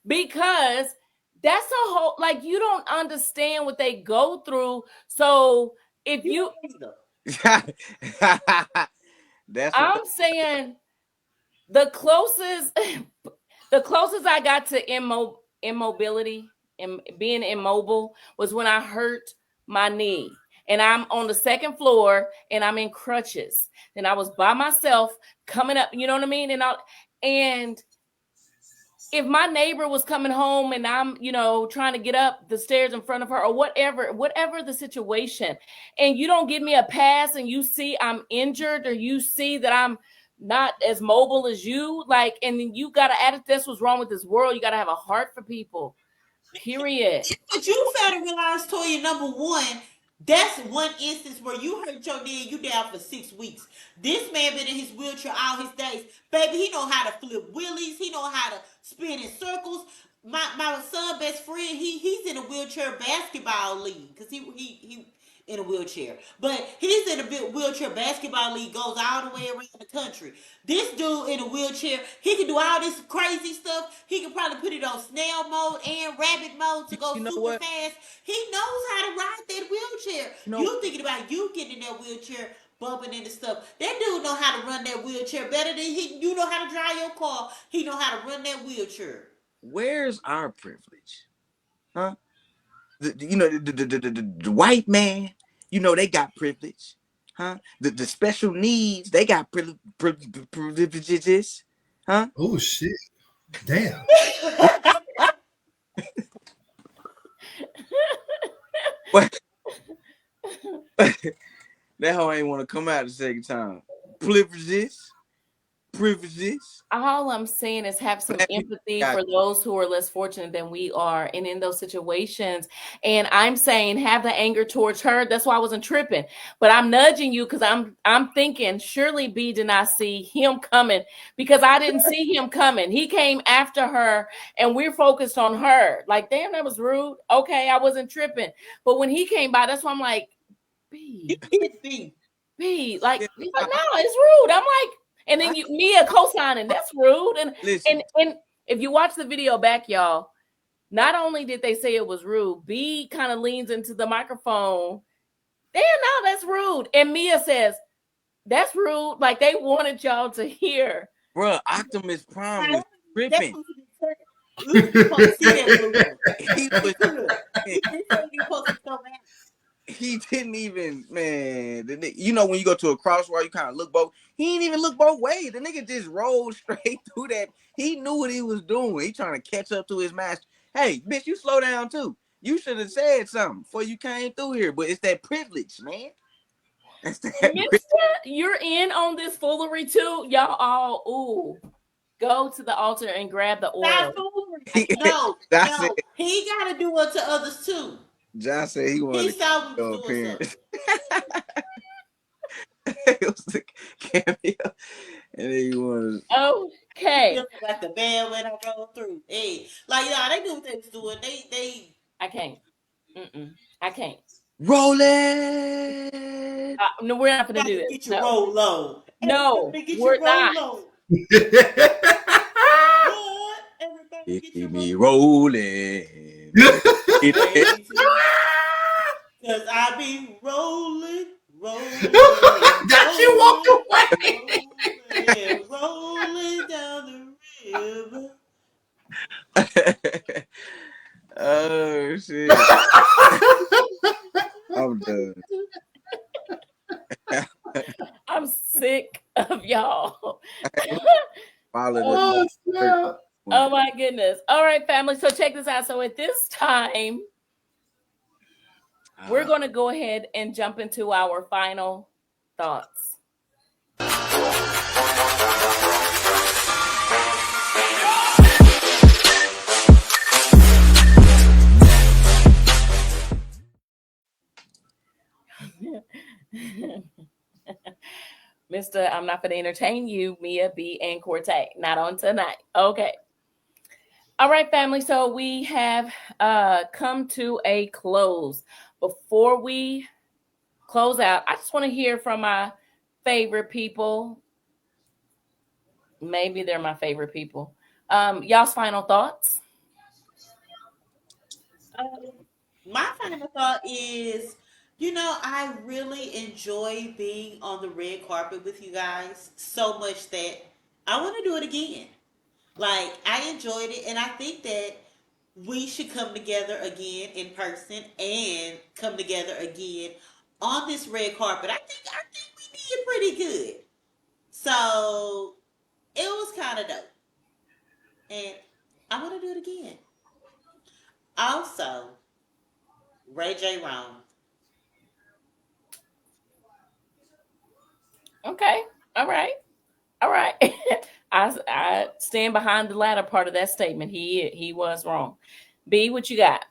because that's a whole, like, you don't understand what they go through. So if You you, don't either. That's what I'm saying the closest, the closest I got to immobility and being immobile was when I hurt my knee. And I'm on the second floor and I'm in crutches. And I was by myself coming up, you know what I mean? And if my neighbor was coming home and I'm, trying to get up the stairs in front of her or whatever the situation, and you don't give me a pass and you see I'm injured or you see that I'm not as mobile as you, like, and then you got to add, that's what's wrong with this world. You got to have a heart for people. Period. But you fail to realize, Toya, number one, that's one instance where you hurt your knee and you down for 6 weeks. This man been in his wheelchair all his days. Baby, he know how to flip wheelies. He know how to spin in circles. My son best friend, he's in a wheelchair basketball league because he in a wheelchair. But he's in a wheelchair basketball league, goes all the way around the country. This dude in a wheelchair, he can do all this crazy stuff. He can probably put it on snail mode and rabbit mode to go You know super what? fast. He knows how to ride that wheelchair. You thinking about you getting in that wheelchair, bumping into stuff. That dude know how to run that wheelchair better than you know how to drive your car. He know how to run that wheelchair. Where's our privilege? Huh? The white man, they got privilege. Huh? The special needs, they got privileges. Huh? Oh shit. Damn. But that hoe ain't want to come out the second time. Privileges. All I'm saying is have some empathy for those who are less fortunate than we are and in those situations. And I'm saying have the anger towards her. That's why I wasn't tripping. But I'm nudging you because I'm thinking surely B did not see him coming because I didn't see him coming. He came after her and we're focused on her. Like, damn, that was rude. Okay, I wasn't tripping. But when he came by, that's why I'm like, B, like, he's like, no, it's rude. I'm like, and then Mia co-signing, that's rude. And if you watch the video back, y'all, not only did they say it was rude, B kind of leans into the microphone. Damn, no, that's rude. And Mia says, that's rude. Like they wanted y'all to hear. Bruh, Optimus Prime was tripping. He didn't even, man. When you go to a crossroad, you kind of look both. He didn't even look both ways. The nigga just rolled straight through that. He knew what he was doing. He trying to catch up to his master. Hey, bitch, you slow down too. You should have said something before you came through here. But it's that privilege, man. That's that Mister, you're in on this foolery too. Y'all all, go to the altar and grab the oil. No, he got to do it to others too. John said he wanted to go appearance. It was the cameo, and then he was okay. Like the band when I rolled through. Hey, like y'all, they knew what they was doing. They. I can't. I can't. Roll it. No, we're not gonna do this. Get your roll low. No, we're not. Low. Keep me rolling. Cause I be rolling. That you walk away. Rolling down the river. Oh shit. I'm done. I'm sick of y'all. Oh my goodness. All right, family. So check this out. So at this time, we're going to go ahead and jump into our final thoughts. Mr. I'm not going to entertain you, Mia, B, and Corte. Not on tonight. Okay. All right, family. So we have come to a close. Before we close out, I just want to hear from my favorite people. Maybe they're my favorite people. Y'all's final thoughts? My final thought is, I really enjoy being on the red carpet with you guys so much that I want to do it again. Like, I enjoyed it, and I think that we should come together again in person and come together again on this red carpet. I think we did pretty good. So it was kind of dope. And I want to do it again. Also, Ray J. Wrong. Okay. All right. All right. I stand behind the latter part of that statement. He was wrong. B, what you got?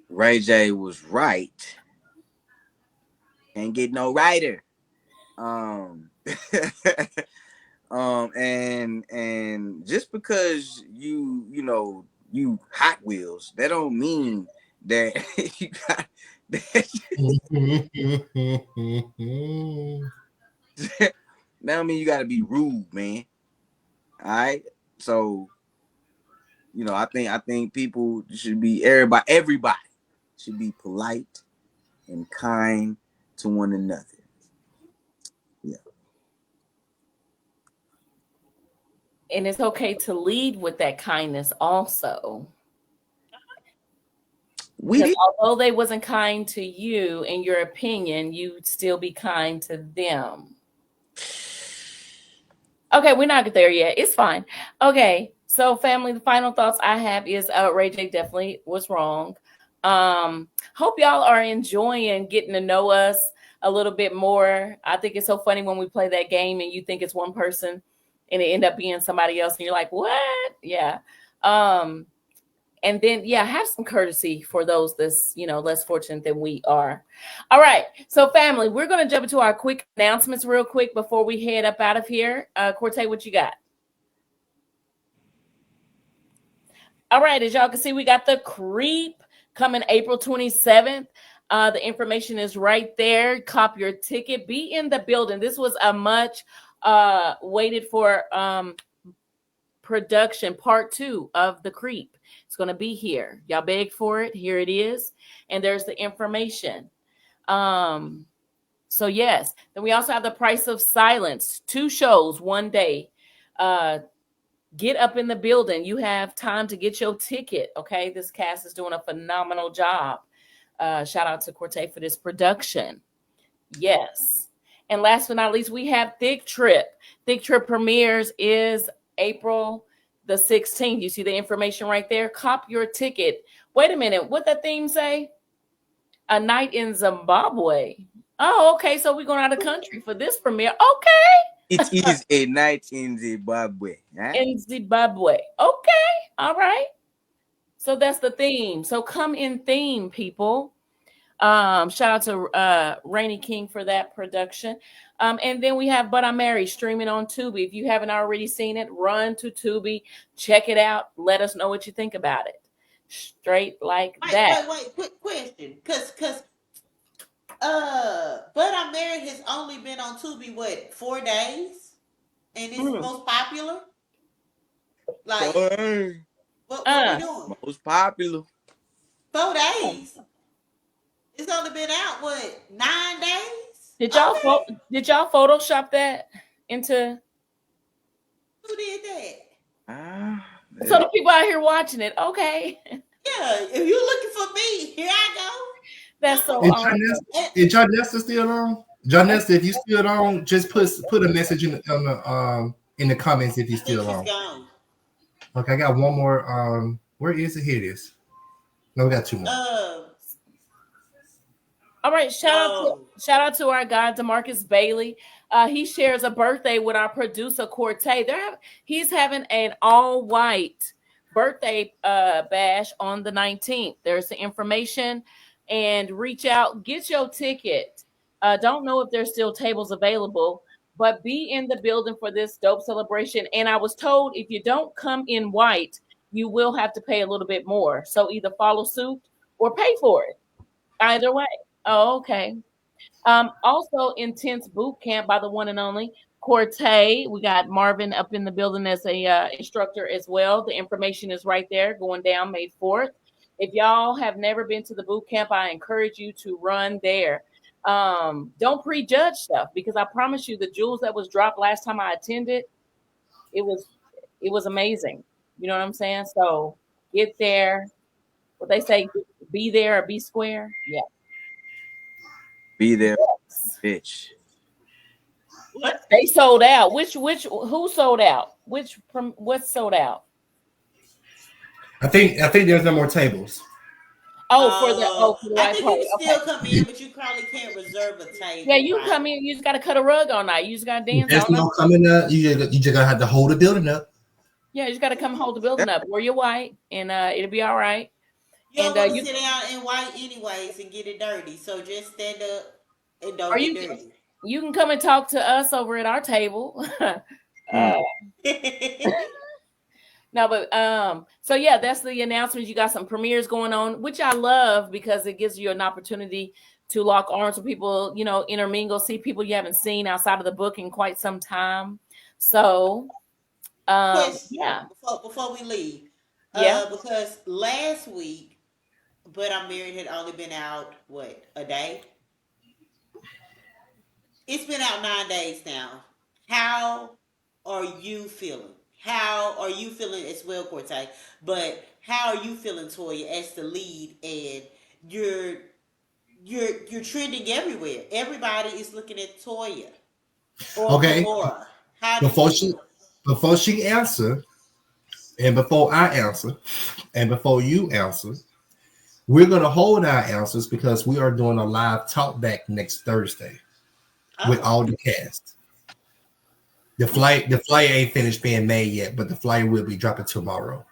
Ray J was right. Can't get no righter. Um, and just because you Hot Wheels, that don't mean that you got that. That don't mean you got to be rude, man. All right, so I think people should be everybody should be polite and kind to one another. Yeah. And it's okay to lead with that kindness also. Because although they wasn't kind to you, in your opinion, you'd still be kind to them. Okay, we're not there yet. It's fine. Okay, so family, the final thoughts I have is Ray J definitely was wrong. Hope y'all are enjoying getting to know us a little bit more. I think it's so funny when we play that game and you think it's one person and it end up being somebody else and you're like, what? Yeah. And then, yeah, have some courtesy for those that's, less fortunate than we are. All right. So, family, we're going to jump into our quick announcements real quick before we head up out of here. Corte, what you got? All right. As y'all can see, we got the Creep coming April 27th. The information is right there. Cop your ticket. Be in the building. This was a much waited for production, part 2 of the Creep. It's going to be here. Y'all begged for it. Here it is. And there's the information. So yes. Then we also have the Price of Silence. 2 shows, 1 day. Get up in the building. You have time to get your ticket. Okay. This cast is doing a phenomenal job. Shout out to Corte for this production. Yes. And last but not least, we have Thick Trip. Thick Trip premieres is April the 16th. You see the information right there. Cop your ticket. Wait a minute. What that theme say? A night in Zimbabwe. Oh, okay. So we're going out of country for this premiere. Okay. It is a night in Zimbabwe. Huh? In Zimbabwe. Okay. All right. So that's the theme. So come in theme, people. Shout out to Rainy King for that production. And then we have But I'm Married streaming on Tubi. If you haven't already seen it, run to Tubi, check it out. Let us know what you think about it. Straight like that. Wait, quick question. Cause But I'm Married has only been on Tubi, 4 days? And it's most popular? Like, what we doing? Most popular. 4 days? It's only been out, 9 days? Did y'all Photoshop that into? Who did that? So the people out here watching it, okay. Yeah, if you're looking for me, here I go. That's so awesome. Is John Nesta still on? John Nesta, if you still on, just put a message in the comments if you still on. Gone. Okay, I got one more. Where is it? Here it is. No, we got 2 more. All right, shout out to our guy DeMarcus Bailey. He shares a birthday with our producer Corte. He's having an all-white birthday bash on the 19th. There's the information, and reach out, get your ticket. Don't know if there's still tables available, but be in the building for this dope celebration. And I was told if you don't come in white, you will have to pay a little bit more. So either follow suit or pay for it. Either way. Oh, okay. Also, Intense Boot Camp by the one and only Corte. We got Marvin up in the building as a instructor as well. The information is right there going down May 4th. If y'all have never been to the boot camp, I encourage you to run there. Don't prejudge stuff, because I promise you the jewels that was dropped last time I attended, it was amazing. You know what I'm saying? So get there. What they say, be there or be square. Yeah. Be there, bitch. What? They sold out. Who sold out? What sold out? I think there's no more tables. For the I white think you party. can still Okay. come in, but you probably can't reserve a Yeah, table, you right? come in, you just gotta cut a rug all night. You just gotta dance There's all night. no coming up. You just gotta have to hold the building up. Yeah, you just gotta come hold the building That, up. Wear your white and it'll be all right. You And don't want to you sit down in white anyways and get it dirty, so just stand up and or don't get you dirty. you can come and talk to us over at our table. mm, uh No, but so yeah, that's the announcements. You got some premieres going on, which I love because it gives you an opportunity to lock arms with people, intermingle, see people you haven't seen outside of the book in quite some time. So Question yeah, before we leave, yeah. because last week, But I'm Married had only been out what a day. It's been out 9 days now. How are you feeling? How are you feeling as well, Corte? But how are you feeling, Toya, as the lead, and you're you're trending everywhere. Everybody is looking at Toya or Okay. Kimura. How do you Before she feel? before she answer, and before I answer, and before you answer, we're gonna hold our answers because we are doing a live talk back next Thursday with Oh, all the cast. The okay. flight, the flight ain't finished being made yet, but the flight will be dropping tomorrow.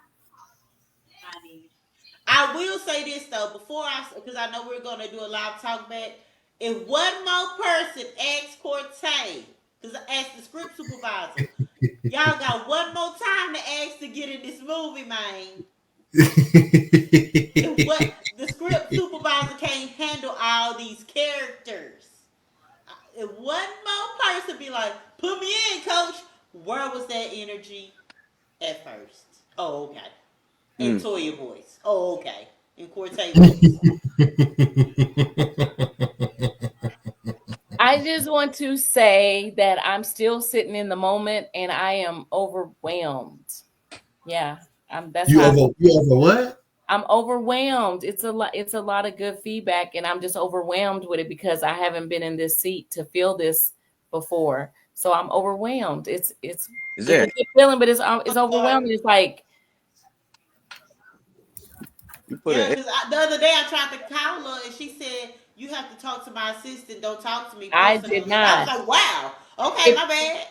I will say this though, because I know we're gonna do a live talk back. If one more person asks Cortez, because I asked the script supervisor, y'all got one more time to ask to get in this movie, man. If what the script supervisor can't handle all these characters. If one more person be like, put me in, coach, where was that energy at first? Oh, okay. In mm. Toya voice. Oh, okay. In Cortez voice. I just want to say that I'm still sitting in the moment and I am overwhelmed. Yeah, that's you how over you over what? I'm overwhelmed. It's a lot of good feedback and I'm just overwhelmed with it because I haven't been in this seat to feel this before. So I'm overwhelmed. Is It's a there? good feeling, but it's overwhelming. It's like You put Yeah, a because the other day I tried to call her and she said, you have to talk to my assistant. Don't talk to me I did personally. And I was not. like, wow. Okay, It, my bad.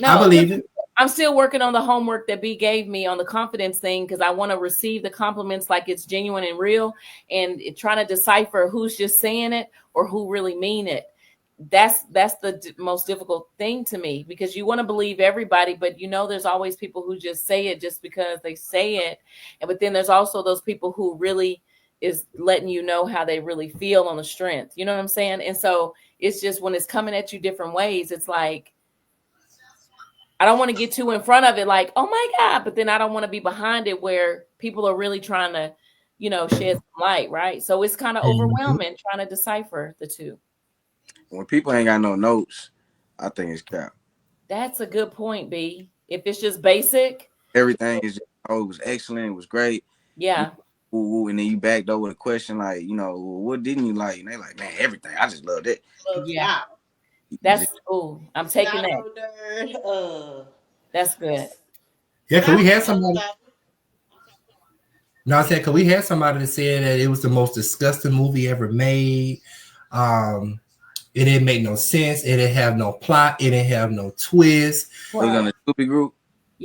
I no, believe it. I'm still working on the homework that B gave me on the confidence thing because I want to receive the compliments like it's genuine and real, and trying to decipher who's just saying it or who really mean it. That's the most difficult thing to me because you want to believe everybody, but there's always people who just say it just because they say it, and but then there's also those people who really is letting you know how they really feel on the strength. You know what I'm saying? And so it's just when it's coming at you different ways, it's like I don't want to get too in front of it, like, oh my God, but then I don't want to be behind it where people are really trying to, shed some light, right? So it's kind of Mhm. overwhelming trying to decipher the two. when people ain't got no notes. I think it's cap. That's a good point, B. If it's just basic, Everything is just, oh, it was excellent. It was great. You yeah, woo, woo, and then you backed up with a question like, well, what didn't you like? And they like, man, everything. I just loved it. yeah. Wow. You That's just I'm taking Stop, that. nerd. That's good. Yeah, cause we Stop, had somebody. stop. No, I said, cause we had somebody that said that it was the most disgusting movie ever made. Um, it didn't make no sense. It didn't have no plot. It didn't have no twist. it was Right. on the Scoopy group.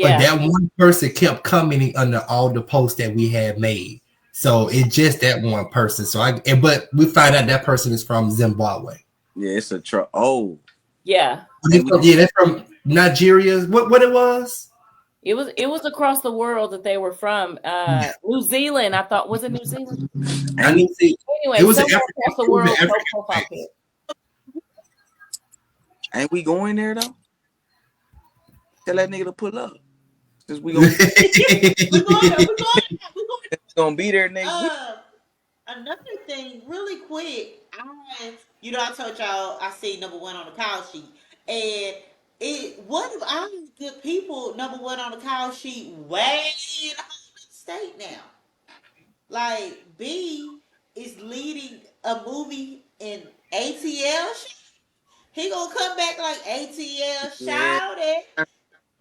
But Yeah. that one person kept commenting under all the posts that we had made. So it's just that one person. But we find out that person is from Zimbabwe. Yeah, it's a truck. Oh, Yeah. and we Yeah, they're from Nigeria. What it was? It was across the world that they were from. Yeah, New Zealand, I thought. Was it New Zealand? I ain't we didn't see. Anyway, It was an somewhere African. across the It was an world, no African profile pic. ain't we going there though? Tell that nigga to pull up. Since we gonna We're going there. place. We're going there. We're going gonna be there next week. Another thing, really quick. I told y'all I see number one on the call sheet, and what if all these good people number one on the call sheet way in the state now? Like B is leading a movie in ATL. He gonna come back like ATL. Yeah, Shout it.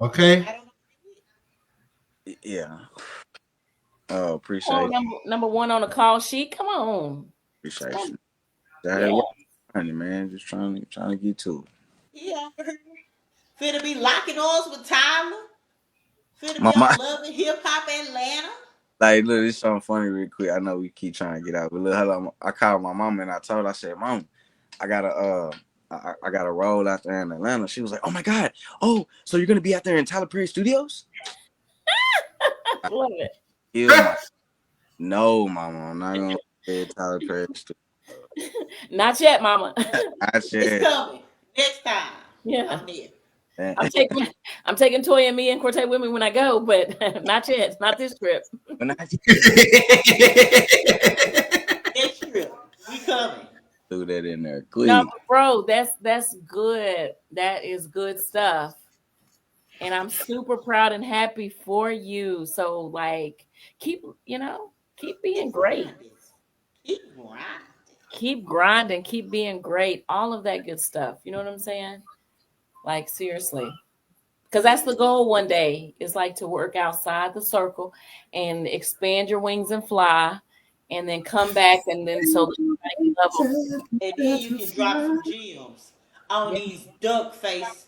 Okay. I don't know. yeah. Oh, Oh, appreciate number one on the call sheet. Come on. appreciation. That Yeah. working, man. Just trying to get to it. Yeah. Finna be locking arms with Tyler. Finna My be mom, on Love and Hip Hop Atlanta. like, look, it's something funny real quick. I know we keep trying to get out, but look, hold on. I called my mom and I told her, I said, Mom, I gotta I got a roll out there in Atlanta. She was like, oh my God. Oh, so you're gonna be out there in Tyler Perry Studios? Love it. Kill my No, mama, I'm not gonna be at Tyler Perry Studios. Not yet, mama. I It's said coming. Next time. Yeah. I'm there. I'm taking Toya and me and Cortez with me when I go, but not yet. Not this trip. when I Next trip. We coming. threw that in there, No, quick. bro, that's good. That is good stuff. And I'm super proud and happy for you. So like keep being great. Keep grinding. Keep grinding, keep being great. All of that good stuff. You know what I'm saying? Like seriously. Because that's the goal one day, is like to work outside the circle and expand your wings and fly, and then come back and then so everybody can level. And then you can drop some gems on Yeah. these duck face.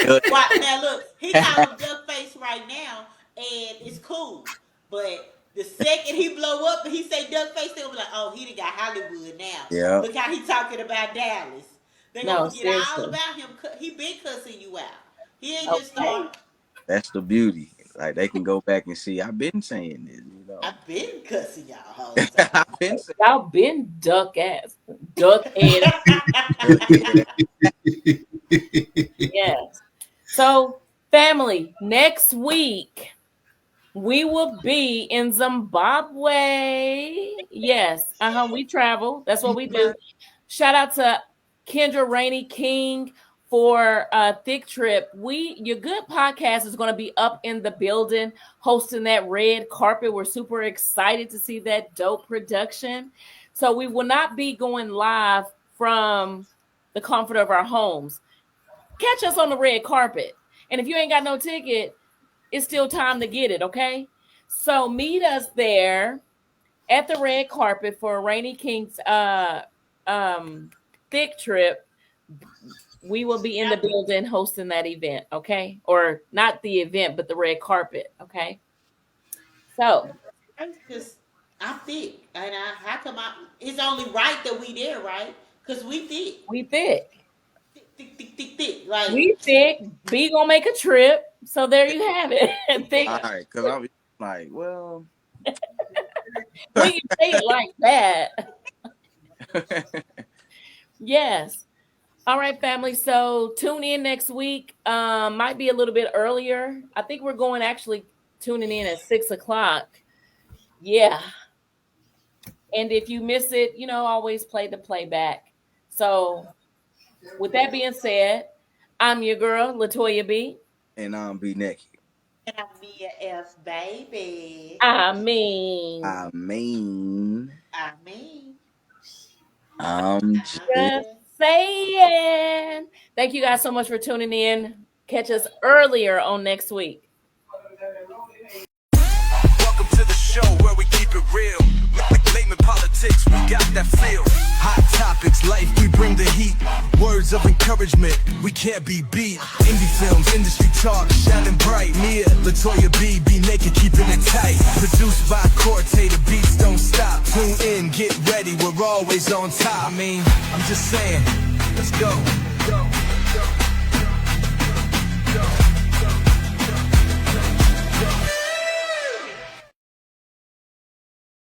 Look, Why, now look, he call him duck face right now, and it's cool. But the second he blow up and he say duck face, they'll be like, oh, he done got Hollywood now. yeah, Look how he talking about Dallas. They No, gonna forget all seriously. about him. He been cussing you out. He ain't just Okay. started. that's the beauty. Like they can go back and see. I've been saying this, I've been cussing y'all hoes out. I've been saying. Y'all been duck head. Yes. So family, next week we will be in Zimbabwe. Yes. We travel. That's what we do. Shout out to Kendra Rainey King for Thick Trip. Your Good Podcast is going to be up in the building, hosting that red carpet. We're super excited to see that dope production. So we will not be going live from the comfort of our homes. Catch us on the red carpet. And if you ain't got no ticket, it's still time to get it, okay? So meet us there at the red carpet for Rainy King's Thick Trip. We will be in the building hosting that event, okay? Or not the event, but the red carpet, okay? So Because I'm thick. And how come it's only right that we there, right? Because we thick. we thick. Thick. Like, We thick. B gonna make a trip. So there you have it. Thick. All right, because I'm like, well, When you say it like that. Yes. All right, family. So tune in next week. Might be a little bit earlier. I think we're going actually tuning in at 6:00. Yeah. And if you miss it, always play the playback. So with that being said, I'm your girl, Latoya B. and I'm be naked. and I'm Mia F, baby. I mean, I'm just just saying. Thank you guys so much for tuning in. Catch us earlier on next week. Welcome to the show where we keep it real. Layman politics, we got that feel. Hot topics, life, we bring the heat. Words of encouragement, we can't be beat. Indie films, industry talk, shining bright. Mia, Latoya B, be naked, keeping it tight. Produced by Corte, the beats don't stop. Tune in, get ready, we're always on top. I'm just saying, let's go.